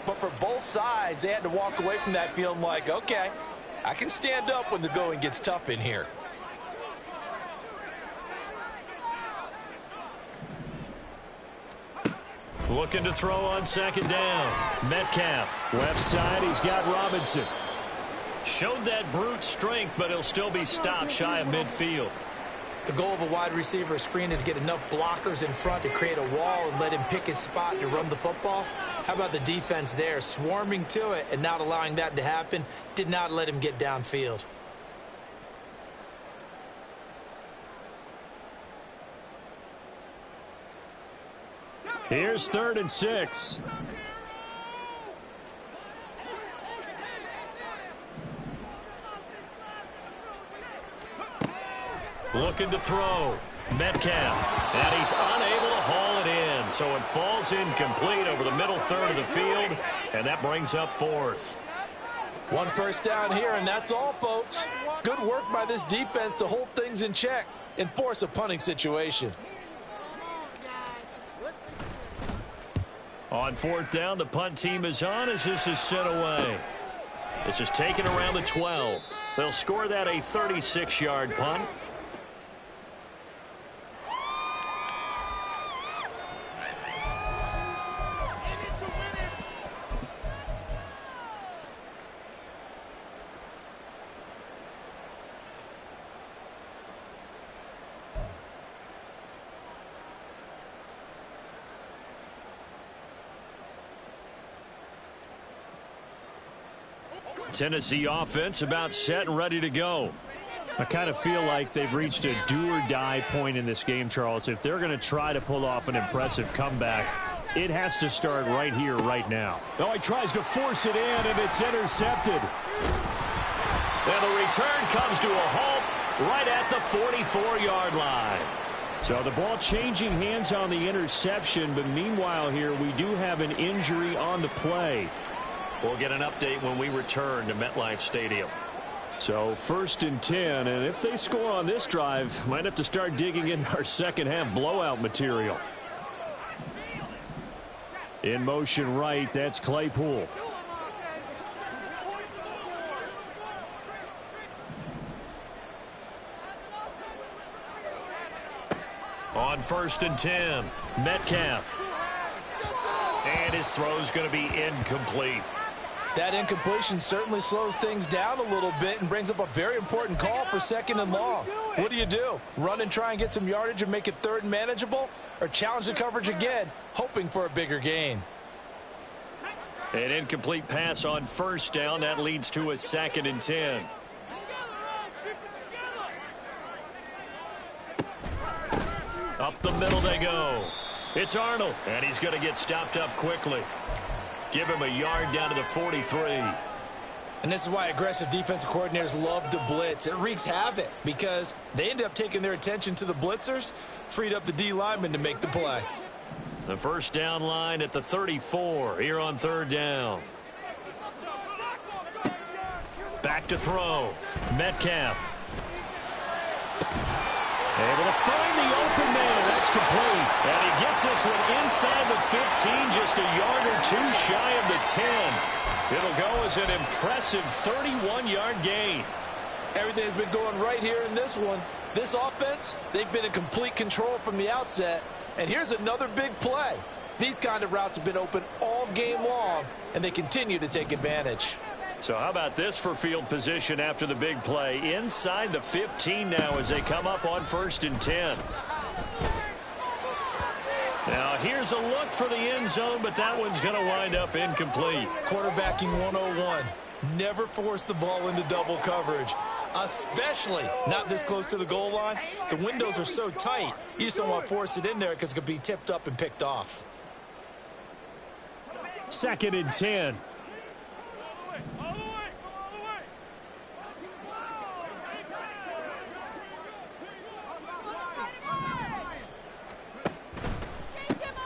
but for both sides, they had to walk away from that feeling like, okay, I can stand up when the going gets tough in here. Looking to throw on 2nd down. Metcalf. Left side, he's got Robinson. Showed that brute strength, but he'll still be stopped shy of midfield. The goal of a wide receiver screen is get enough blockers in front to create a wall and let him pick his spot to run the football. How about the defense there, swarming to it and not allowing that to happen? Did not let him get downfield. Here's 3rd and 6. Looking to throw. Metcalf. And he's unable to haul it in. So it falls incomplete over the middle third of the field. And that brings up 4th. 1 first down here, and that's all, folks. Good work by this defense to hold things in check and force a punting situation. On 4th down, the punt team is on as this is sent away. This is taken around the 12. They'll score that a 36-yard punt. Tennessee offense about set and ready to go. I kind of feel like they've reached a do-or-die point in this game, Charles. If they're going to try to pull off an impressive comeback, it has to start right here, right now. Oh, he tries to force it in, and it's intercepted. And the return comes to a halt right at the 44-yard line. So the ball changing hands on the interception, but meanwhile here we do have an injury on the play. We'll get an update when we return to MetLife Stadium. So 1st and 10, and if they score on this drive, might have to start digging in our second half blowout material. In motion right, that's Claypool. On 1st and 10, Metcalf. And his throw's going to be incomplete. That incompletion certainly slows things down a little bit and brings up a very important call for 2nd and long. What do? Run and try and get some yardage and make it 3rd and manageable? Or challenge the coverage again, hoping for a bigger gain? An incomplete pass on 1st down. That leads to a 2nd and 10. Up the middle they go. It's Arnold, and he's going to get stopped up quickly. Give him a yard down to the 43. And this is why aggressive defensive coordinators love to blitz. It wreaks havoc because they end up taking their attention to the blitzers, freed up the D lineman to make the play. The 1st down line at the 34 here on 3rd down. Back to throw. Metcalf. Able to find the open man. That's complete. And he gets this one inside the 15, just a yard or two shy of the 10. It'll go as an impressive 31-yard gain. Everything's been going right here in this one. This offense, they've been in complete control from the outset. And here's another big play. These kind of routes have been open all game long, and they continue to take advantage. So how about this for field position after the big play? Inside the 15 now as they come up on 1st and 10. Now here's a look for the end zone, but that one's going to wind up incomplete. Quarterbacking 101. Never force the ball into double coverage, especially not this close to the goal line. The windows are so tight, you just don't want to force it in there because it could be tipped up and picked off. 2nd and 10.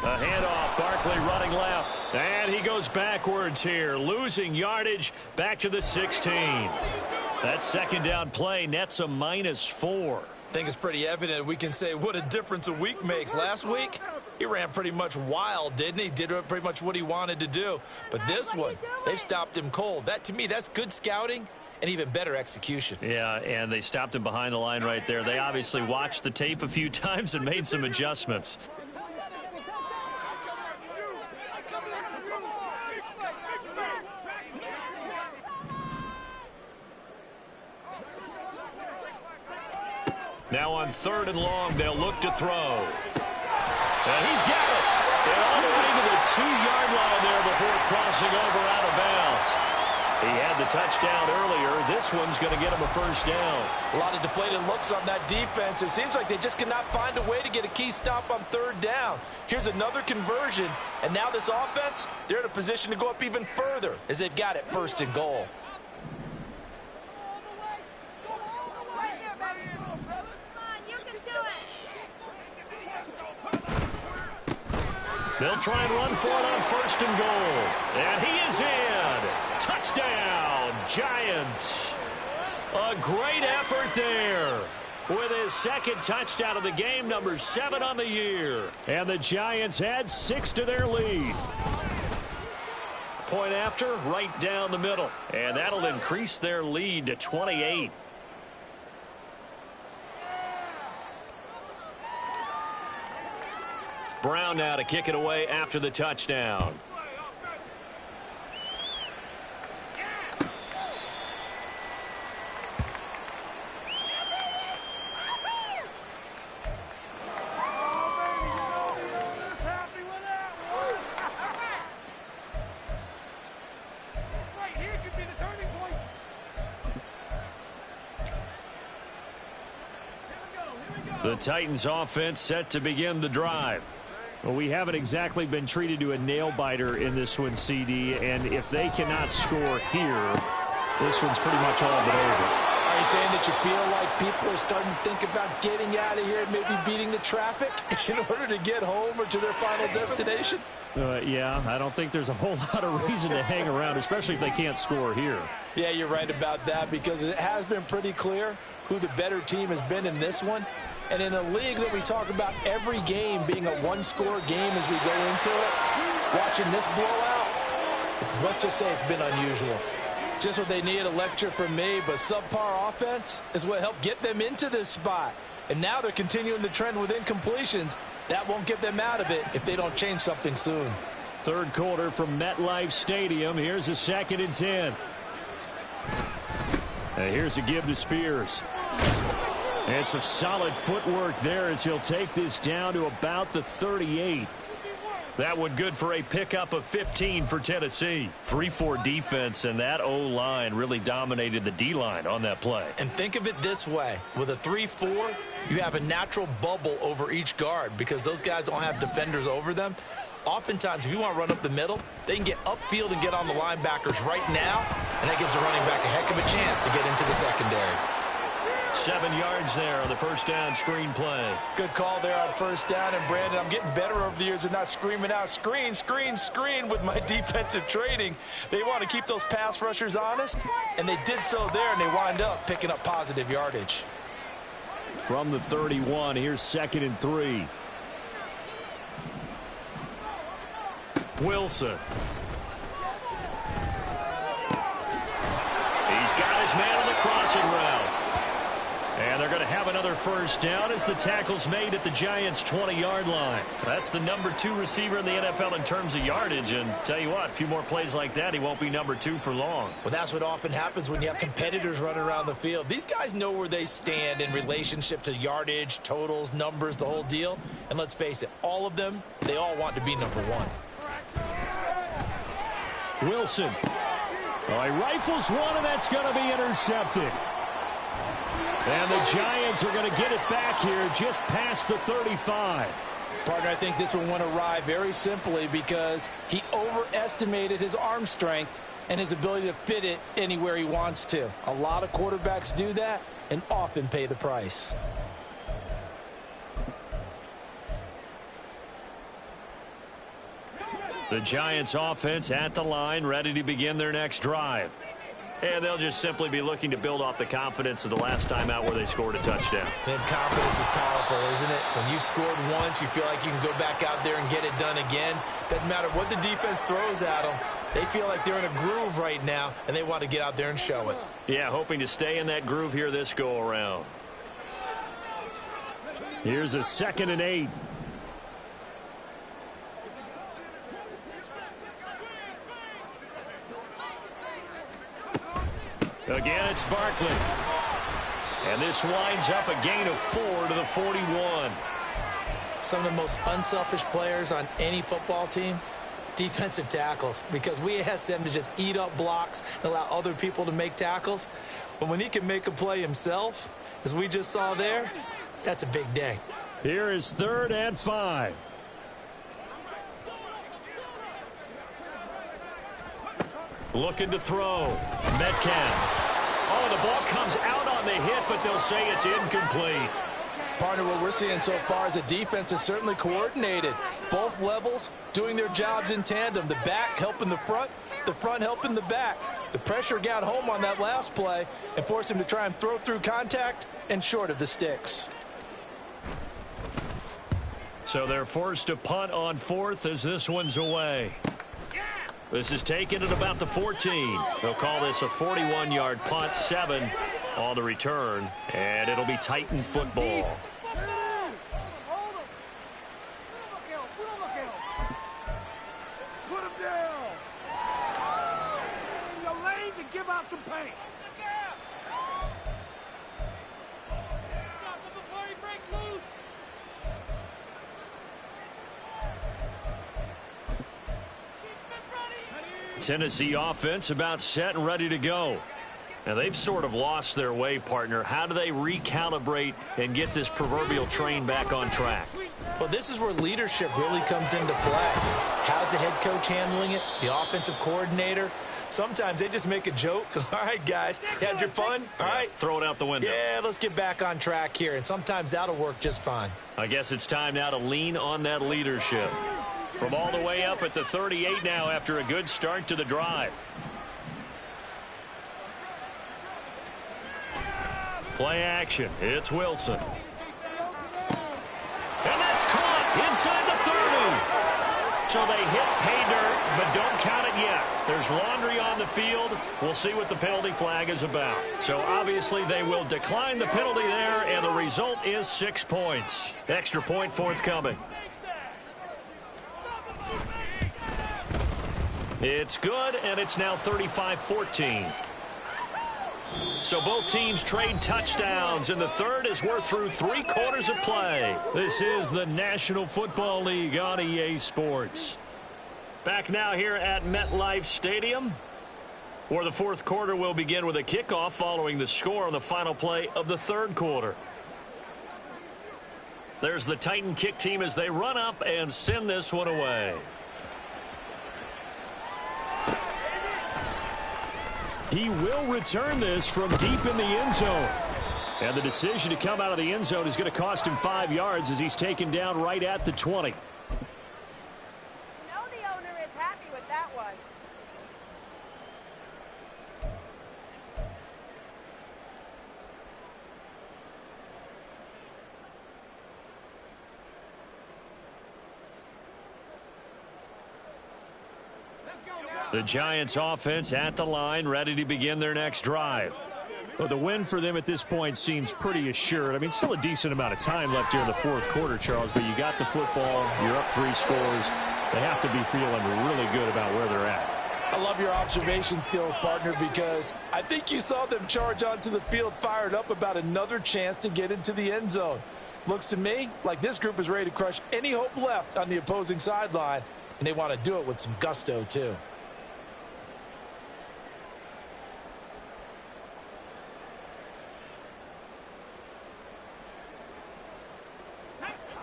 A handoff, Barkley running left. And he goes backwards here, losing yardage back to the 16. That 2nd down play nets a -4. I think it's pretty evident we can say what a difference a week makes. Last week, he ran pretty much wild, didn't he? Did pretty much what he wanted to do. But this one, they've stopped him cold. That, to me, that's good scouting and even better execution. Yeah, and they stopped him behind the line right there. They obviously watched the tape a few times and made some adjustments. Now on 3rd and long, they'll look to throw. And he's got it. And all the way to the 2-yard line there before crossing over out of bounds. He had the touchdown earlier. This one's going to get him a first down. A lot of deflated looks on that defense. It seems like they just cannot find a way to get a key stop on 3rd down. Here's another conversion. And now this offense, they're in a position to go up even further as they've got it 1st and goal. They'll try and run for it on 1st and goal. And he is in. Touchdown, Giants. A great effort there with his 2nd touchdown of the game, number 7 on the year. And the Giants add 6 to their lead. Point after, right down the middle. And that'll increase their lead to 28. Brown now to kick it away after the touchdown. The Titans offense set to begin the drive. Well, we haven't exactly been treated to a nail-biter in this one, CD, and if they cannot score here, this one's pretty much all but over. Are you saying that you feel like people are starting to think about getting out of here and maybe beating the traffic in order to get home or to their final destination? Yeah, I don't think there's a whole lot of reason to hang around, especially if they can't score here. Yeah, you're right about that because it has been pretty clear who the better team has been in this one. And in a league that we talk about every game being a one-score game as we go into it, watching this blowout, let's just say it's been unusual. Just what they need, a lecture from me, but subpar offense is what helped get them into this spot. And now they're continuing the trend with incompletions. That won't get them out of it if they don't change something soon. 3rd quarter from MetLife Stadium. Here's a 2nd and 10. And here's a give to Spears. And some solid footwork there as he'll take this down to about the 38. That one good for a pickup of 15 for Tennessee. 3-4 defense, and that O-line really dominated the D-line on that play. And think of it this way. With a 3-4, you have a natural bubble over each guard because those guys don't have defenders over them. Oftentimes, if you want to run up the middle, they can get upfield and get on the linebackers right now, and that gives the running back a heck of a chance to get into the secondary. 7 yards there on the 1st down screen play. Good call there on 1st down. And, Brandon, I'm getting better over the years of not screaming out screen, screen, screen with my defensive training. They want to keep those pass rushers honest, and they did so there, and they wind up picking up positive yardage. From the 31, here's 2nd and 3. Wilson. He's got his man on the crossing route. And they're going to have another 1st down as the tackle's made at the Giants' 20-yard line. That's the number 2 receiver in the NFL in terms of yardage. And tell you what, a few more plays like that, he won't be number 2 for long. Well, that's what often happens when you have competitors running around the field. These guys know where they stand in relationship to yardage, totals, numbers, the whole deal. And let's face it, all of them, they all want to be number 1. Wilson. Well, he rifles one, and that's going to be intercepted. And the Giants are going to get it back here just past the 35. Partner, I think this one went awry very simply because he overestimated his arm strength and his ability to fit it anywhere he wants to. A lot of quarterbacks do that and often pay the price. The Giants offense at the line, ready to begin their next drive. And they'll just simply be looking to build off the confidence of the last time out where they scored a touchdown. Man, confidence is powerful, isn't it? When you've scored once, you feel like you can go back out there and get it done again. Doesn't matter what the defense throws at them. They feel like they're in a groove right now, and they want to get out there and show it. Yeah, hoping to stay in that groove here this go-around. Here's a 2nd and 8. Again, it's Barkley. And this winds up a gain of 4 to the 41. Some of the most unselfish players on any football team, defensive tackles, because we ask them to just eat up blocks and allow other people to make tackles. But when he can make a play himself, as we just saw there, that's a big day. Here is 3rd and 5. Looking to throw. Metcalf. Oh, the ball comes out on the hit, but they'll say it's incomplete. Partner, what we're seeing so far is the defense is certainly coordinated. Both levels doing their jobs in tandem. The back helping the front helping the back. The pressure got home on that last play and forced him to try and throw through contact and short of the sticks. So they're forced to punt on 4th as this one's away. This is taken at about the 14. They'll call this a 41-yard punt, 7 on the return, and it'll be Titan football. Put him down. In your lanes and give out some paint. Before he breaks loose. Tennessee offense about set and ready to go. Now, they've sort of lost their way, partner. How do they recalibrate and get this proverbial train back on track? Well, this is where leadership really comes into play. How's the head coach handling it? The offensive coordinator? Sometimes they just make a joke. All right, guys, had your fun? All right. Throw it out the window. Yeah, let's get back on track here, and sometimes that'll work just fine. I guess it's time now to lean on that leadership. From all the way up at the 38 now after a good start to the drive. Play action. It's Wilson. And that's caught inside the 30. So they hit pay dirt, but don't count it yet. There's laundry on the field. We'll see what the penalty flag is about. So obviously they will decline the penalty there, and the result is 6 points. Extra point forthcoming. It's good, and it's now 35-14. So both teams trade touchdowns, and the third as we're through 3 quarters of play. This is the National Football League on EA Sports. Back now here at MetLife Stadium, where the 4th quarter will begin with a kickoff following the score on the final play of the 3rd quarter. There's the Titan kick team as they run up and send this one away. He will return this from deep in the end zone. And the decision to come out of the end zone is going to cost him 5 yards as he's taken down right at the 20. You know the owner is happy with that one. The Giants offense at the line, ready to begin their next drive. Well, the win for them at this point seems pretty assured. I mean, still a decent amount of time left here in the 4th quarter, Charles, but you got the football, you're up 3 scores. They have to be feeling really good about where they're at. I love your observation skills, partner, because I think you saw them charge onto the field fired up about another chance to get into the end zone. Looks to me like this group is ready to crush any hope left on the opposing sideline, and they want to do it with some gusto, too.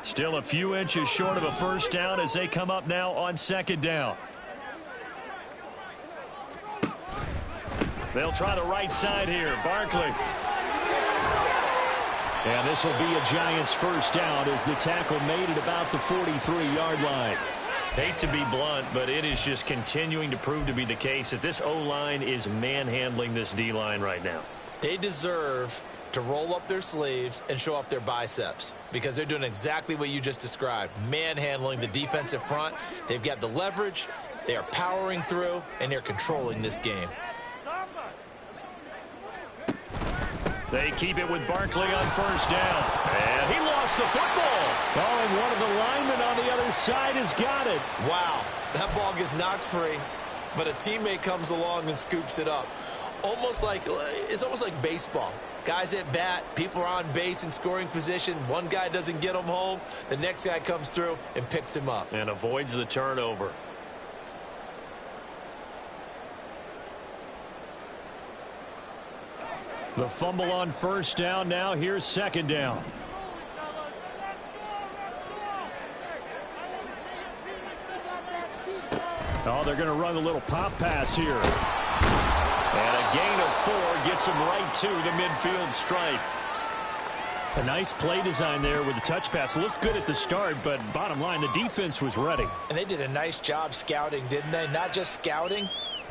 Still a few inches short of a first down as they come up now on 2nd down. They'll try the right side here. Barkley. And this will be a Giants first down as the tackle made at about the 43-yard line. Hate to be blunt, but it is just continuing to prove to be the case that this O-line is manhandling this D-line right now. They deserve to roll up their sleeves and show up their biceps because they're doing exactly what you just described, manhandling the defensive front. They've got the leverage, they are powering through, and they're controlling this game. They keep it with Barkley on first down. And he lost the football. Oh, and one of the linemen on the other side has got it. Wow, that ball gets knocked free, but a teammate comes along and scoops it up. It's almost like baseball. Guys at bat, people are on base in scoring position. One guy doesn't get him home. The next guy comes through and picks him up. And avoids the turnover. The fumble on first down. Now here's second down. Oh, they're going to run a little pop pass here. And a gain of 4 gets him right to the midfield stripe. A nice play design there with the touch pass. Looked good at the start, but bottom line, the defense was ready. And they did a nice job scouting, didn't they? Not just scouting,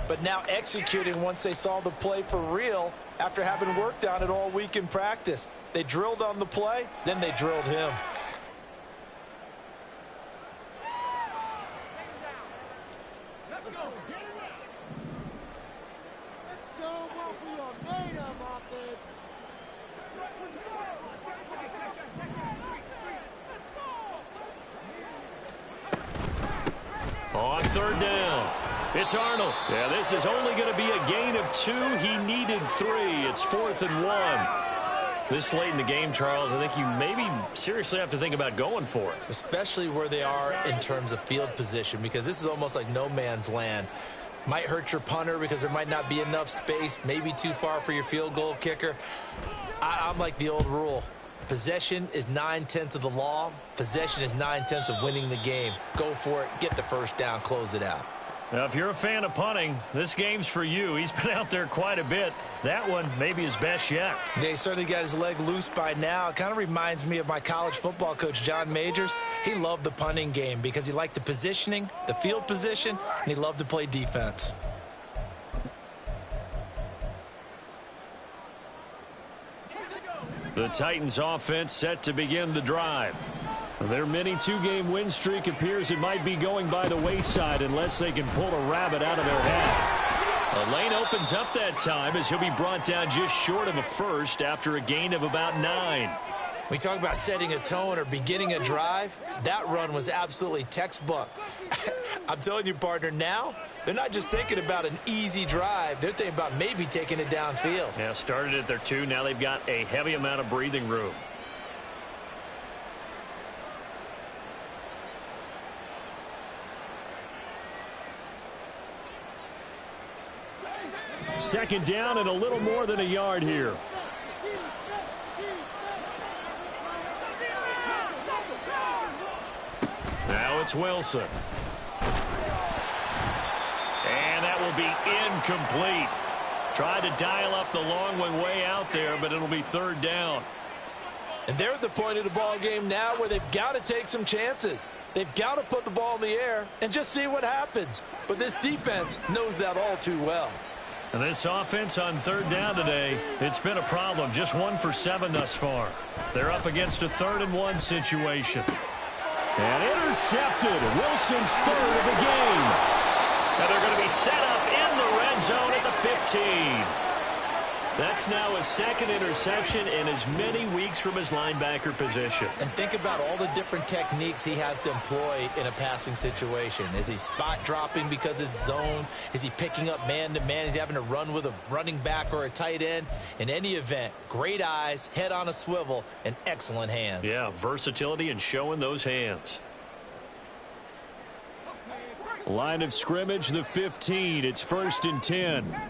but now executing once they saw the play for real after having worked on it all week in practice. They drilled on the play, then they drilled him. On third down, it's Arnold. Yeah, this is only going to be a gain of 2. He needed 3. It's 4th and 1. This late in the game, Charles, I think you maybe seriously have to think about going for it. Especially where they are in terms of field position, because this is almost like no man's land. Might hurt your punter because there might not be enough space, maybe too far for your field goal kicker. I'm like the old rule. Possession is 9/10 of the law. Possession is 9/10 of winning the game. Go for it. Get the first down. Close it out. Now, if you're a fan of punting, this game's for you. He's been out there quite a bit. That one maybe his best yet. They certainly got his leg loose by now. It kind of reminds me of my college football coach, John Majors. He loved the punting game because he liked the positioning, the field position, and he loved to play defense. The Titans offense set to begin the drive. Their mini 2-game win streak appears it might be going by the wayside unless they can pull a rabbit out of their hat. A lane opens up that time as he'll be brought down just short of a first after a gain of about 9. We talk about setting a tone or beginning a drive. That run was absolutely textbook. I'm telling you, partner, now they're not just thinking about an easy drive. They're thinking about maybe taking it downfield. Yeah, started at their 2. Now they've got a heavy amount of breathing room. Second down and a little more than a yard here. Now it's Wilson. And that will be incomplete. Tried to dial up the long one way out there, but it'll be third down. And they're at the point of the ball game now where they've got to take some chances. They've got to put the ball in the air and just see what happens. But this defense knows that all too well. And this offense on third down today, it's been a problem. Just 1 for 7 thus far. They're up against a 3rd and 1 situation. And intercepted. Wilson's 3rd of the game. And they're going to be set up in the red zone at the 15. That's now his 2nd interception in as many weeks from his linebacker position. And think about all the different techniques he has to employ in a passing situation. Is he spot dropping because it's zone? Is he picking up man-to-man? Is he having to run with a running back or a tight end? In any event, great eyes, head on a swivel, and excellent hands. Yeah, versatility and showing those hands. Line of scrimmage, the 15. It's 1st and 10.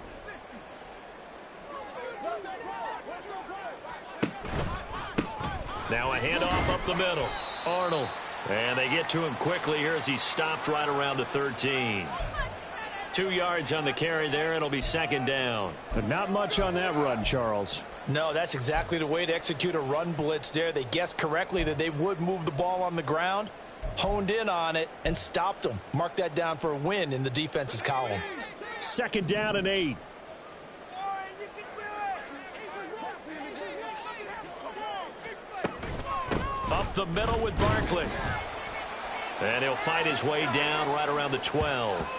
Now a handoff up the middle. Arnold. And they get to him quickly here as he's stopped right around the 13. 2 yards on the carry there. It'll be 2nd down. But not much on that run, Charles. No, that's exactly the way to execute a run blitz there. They guessed correctly that they would move the ball on the ground, honed in on it, and stopped them. Mark that down for a win in the defense's column. 2nd down and 8. Up the middle with Barkley. And he'll fight his way down right around the 12.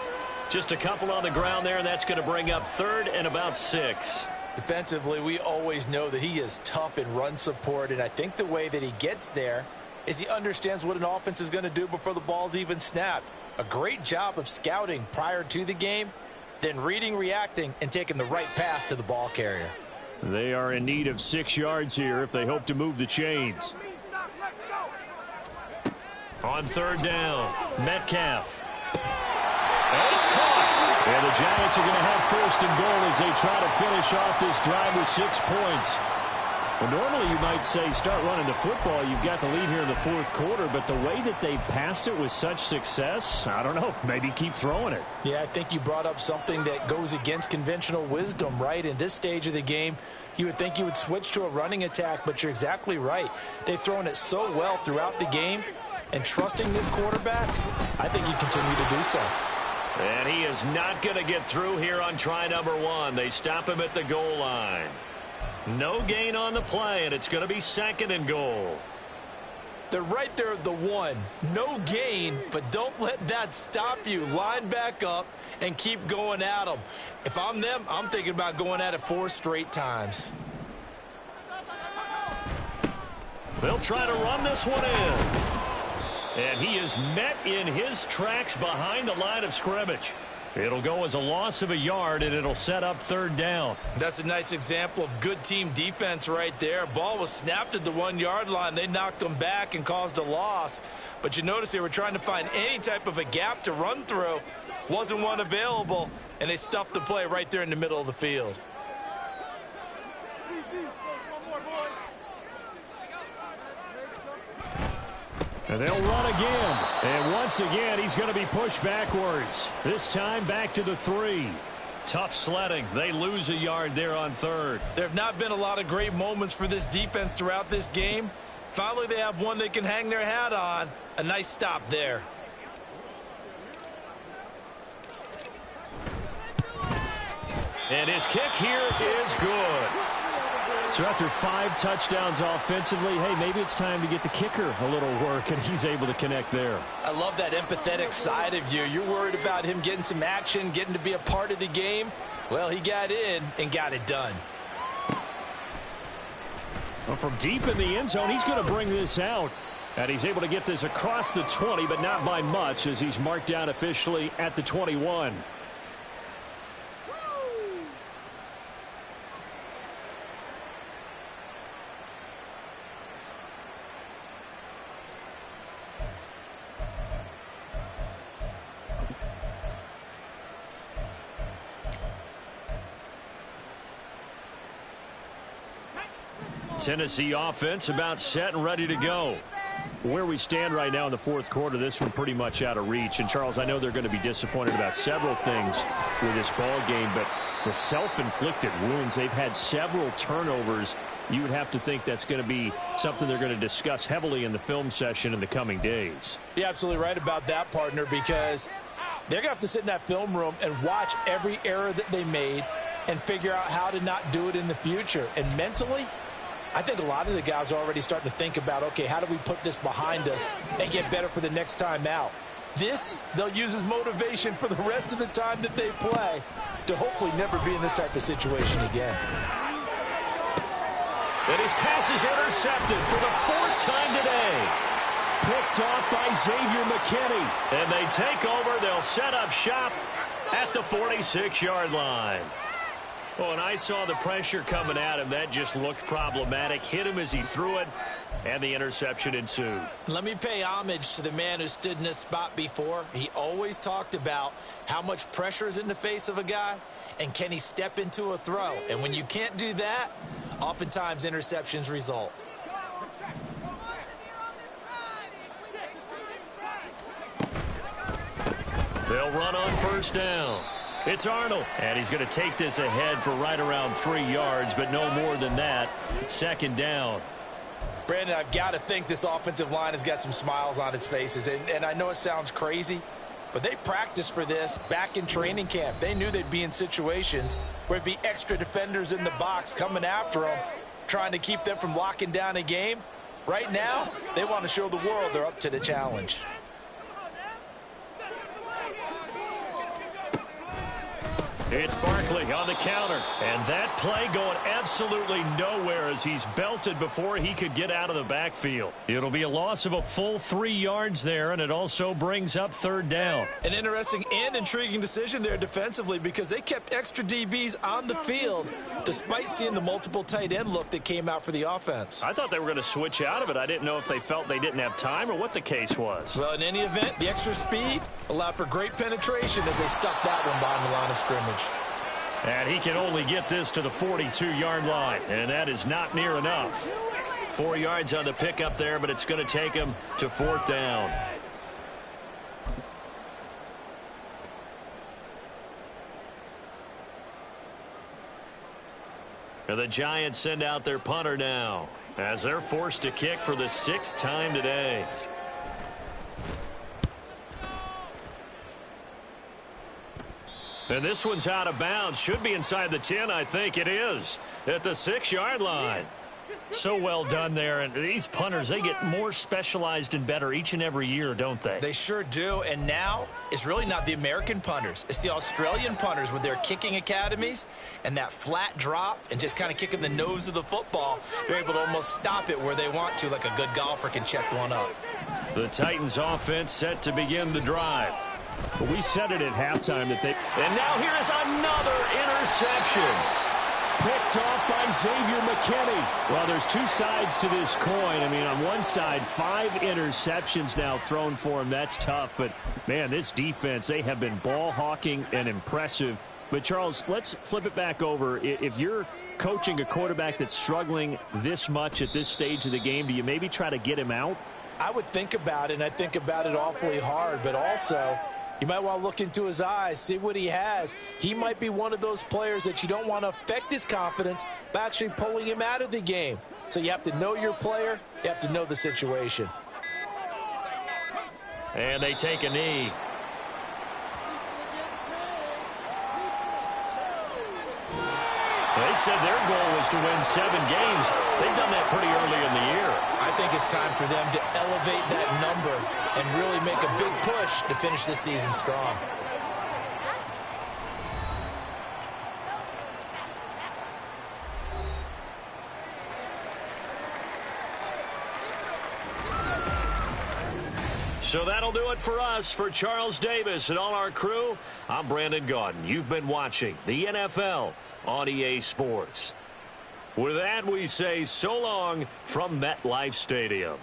Just a couple on the ground there, and that's going to bring up 3rd and about 6. Defensively, we always know that he is tough in run support, and I think the way that he gets there is he understands what an offense is going to do before the ball's even snapped. A great job of scouting prior to the game, then reading, reacting, and taking the right path to the ball carrier. They are in need of 6 yards here if they hope to move the chains. On third down, Metcalf. And it's caught. And the Giants are going to have first and goal as they try to finish off this drive with 6 points. Well, normally you might say start running the football. You've got the lead here in the fourth quarter, but the way that they've passed it with such success, I don't know, maybe keep throwing it. Yeah, I think you brought up something that goes against conventional wisdom, right? In this stage of the game, you would think you would switch to a running attack, but you're exactly right. They've thrown it so well throughout the game, and trusting this quarterback, I think you continue to do so. And he is not going to get through here on try number 1. They stop him at the goal line. No gain on the play, and it's going to be second and goal. They're right there at the 1. No gain, but don't let that stop you. Line back up and keep going at them. If I'm them, I'm thinking about going at it 4 straight times. They'll try to run this one in. And he is met in his tracks behind the line of scrimmage. It'll go as a loss of a yard, and it'll set up third down. That's a nice example of good team defense right there. Ball was snapped at the 1-yard line. They knocked them back and caused a loss. But you notice they were trying to find any type of a gap to run through. Wasn't one available, and they stuffed the play right there in the middle of the field. And they'll run again. And once again, he's going to be pushed backwards. This time back to the 3. Tough sledding. They lose a yard there on third. There have not been a lot of great moments for this defense throughout this game. Finally, they have one they can hang their hat on. A nice stop there. And his kick here is good. So after 5 touchdowns offensively, hey, maybe it's time to get the kicker a little work, and he's able to connect there. I love that empathetic side of you. You're worried about him getting some action, getting to be a part of the game. Well, he got in and got it done. Well, from deep in the end zone, he's going to bring this out. And he's able to get this across the 20, but not by much, as he's marked down officially at the 21. Tennessee offense about set and ready to go. Where we stand right now in the fourth quarter, this one pretty much out of reach. And, Charles, I know they're going to be disappointed about several things with this ball game, but the self-inflicted wounds, they've had several turnovers. You would have to think that's going to be something they're going to discuss heavily in the film session in the coming days. You're absolutely right about that, partner, because they're going to have to sit in that film room and watch every error that they made and figure out how to not do it in the future. And mentally, I think a lot of the guys are already starting to think about, okay, how do we put this behind us and get better for the next time out? This, they'll use as motivation for the rest of the time that they play to hopefully never be in this type of situation again. And his pass is intercepted for the 4th time today. Picked off by Xavier McKinney. And they take over. They'll set up shop at the 46-yard line. Oh, and I saw the pressure coming at him. That just looked problematic. Hit him as he threw it, and the interception ensued. Let me pay homage to the man who stood in this spot before. He always talked about how much pressure is in the face of a guy, and can he step into a throw. And when you can't do that, oftentimes interceptions result. They'll run on first down. It's Arnold, and he's going to take this ahead for right around 3 yards, but no more than that. Second down. Brandon, I've got to think this offensive line has got some smiles on its faces, and I know it sounds crazy, but they practiced for this back in training camp. They knew they'd be in situations where it'd be extra defenders in the box coming after them, trying to keep them from locking down a game. Right now, they want to show the world they're up to the challenge. It's Barkley on the counter. And that play going absolutely nowhere as he's belted before he could get out of the backfield. It'll be a loss of a full 3 yards there, and it also brings up third down. An interesting and intriguing decision there defensively because they kept extra DBs on the field despite seeing the multiple tight end look that came out for the offense. I thought they were going to switch out of it. I didn't know if they felt they didn't have time or what the case was. Well, in any event, the extra speed allowed for great penetration as they stuffed that one behind the line of scrimmage. And he can only get this to the 42-yard line, and that is not near enough. 4 yards on the pickup there, but it's going to take him to 4th down. And the Giants send out their punter now as they're forced to kick for the 6th time today. And this one's out of bounds. Should be inside the 10, I think it is, at the 6-yard line. So well done there. And these punters, they get more specialized and better each and every year, don't they? They sure do. And now it's really not the American punters. It's the Australian punters with their kicking academies and that flat drop and just kind of kicking the nose of the football. They're able to almost stop it where they want to, like a good golfer can check one up. The Titans offense set to begin the drive. We said it at halftime that they... And now here is another interception. Picked off by Xavier McKinney. Well, there's two sides to this coin. I mean, on one side, 5 interceptions now thrown for him. That's tough. But, man, this defense, they have been ball hawking and impressive. But, Charles, let's flip it back over. If you're coaching a quarterback that's struggling this much at this stage of the game, do you maybe try to get him out? I would think about it, and I think about it awfully hard. But also, you might want to look into his eyes, see what he has. He might be one of those players that you don't want to affect his confidence by actually pulling him out of the game. So you have to know your player. You have to know the situation. And they take a knee. They said their goal was to win 7 games. They've done that pretty early in the year. I think it's time for them to elevate that number and really make a big push to finish this season strong. So that'll do it for us. For Charles Davis and all our crew, I'm Brandon Gaudin. You've been watching the NFL on EA Sports. With that, we say so long from MetLife Stadium.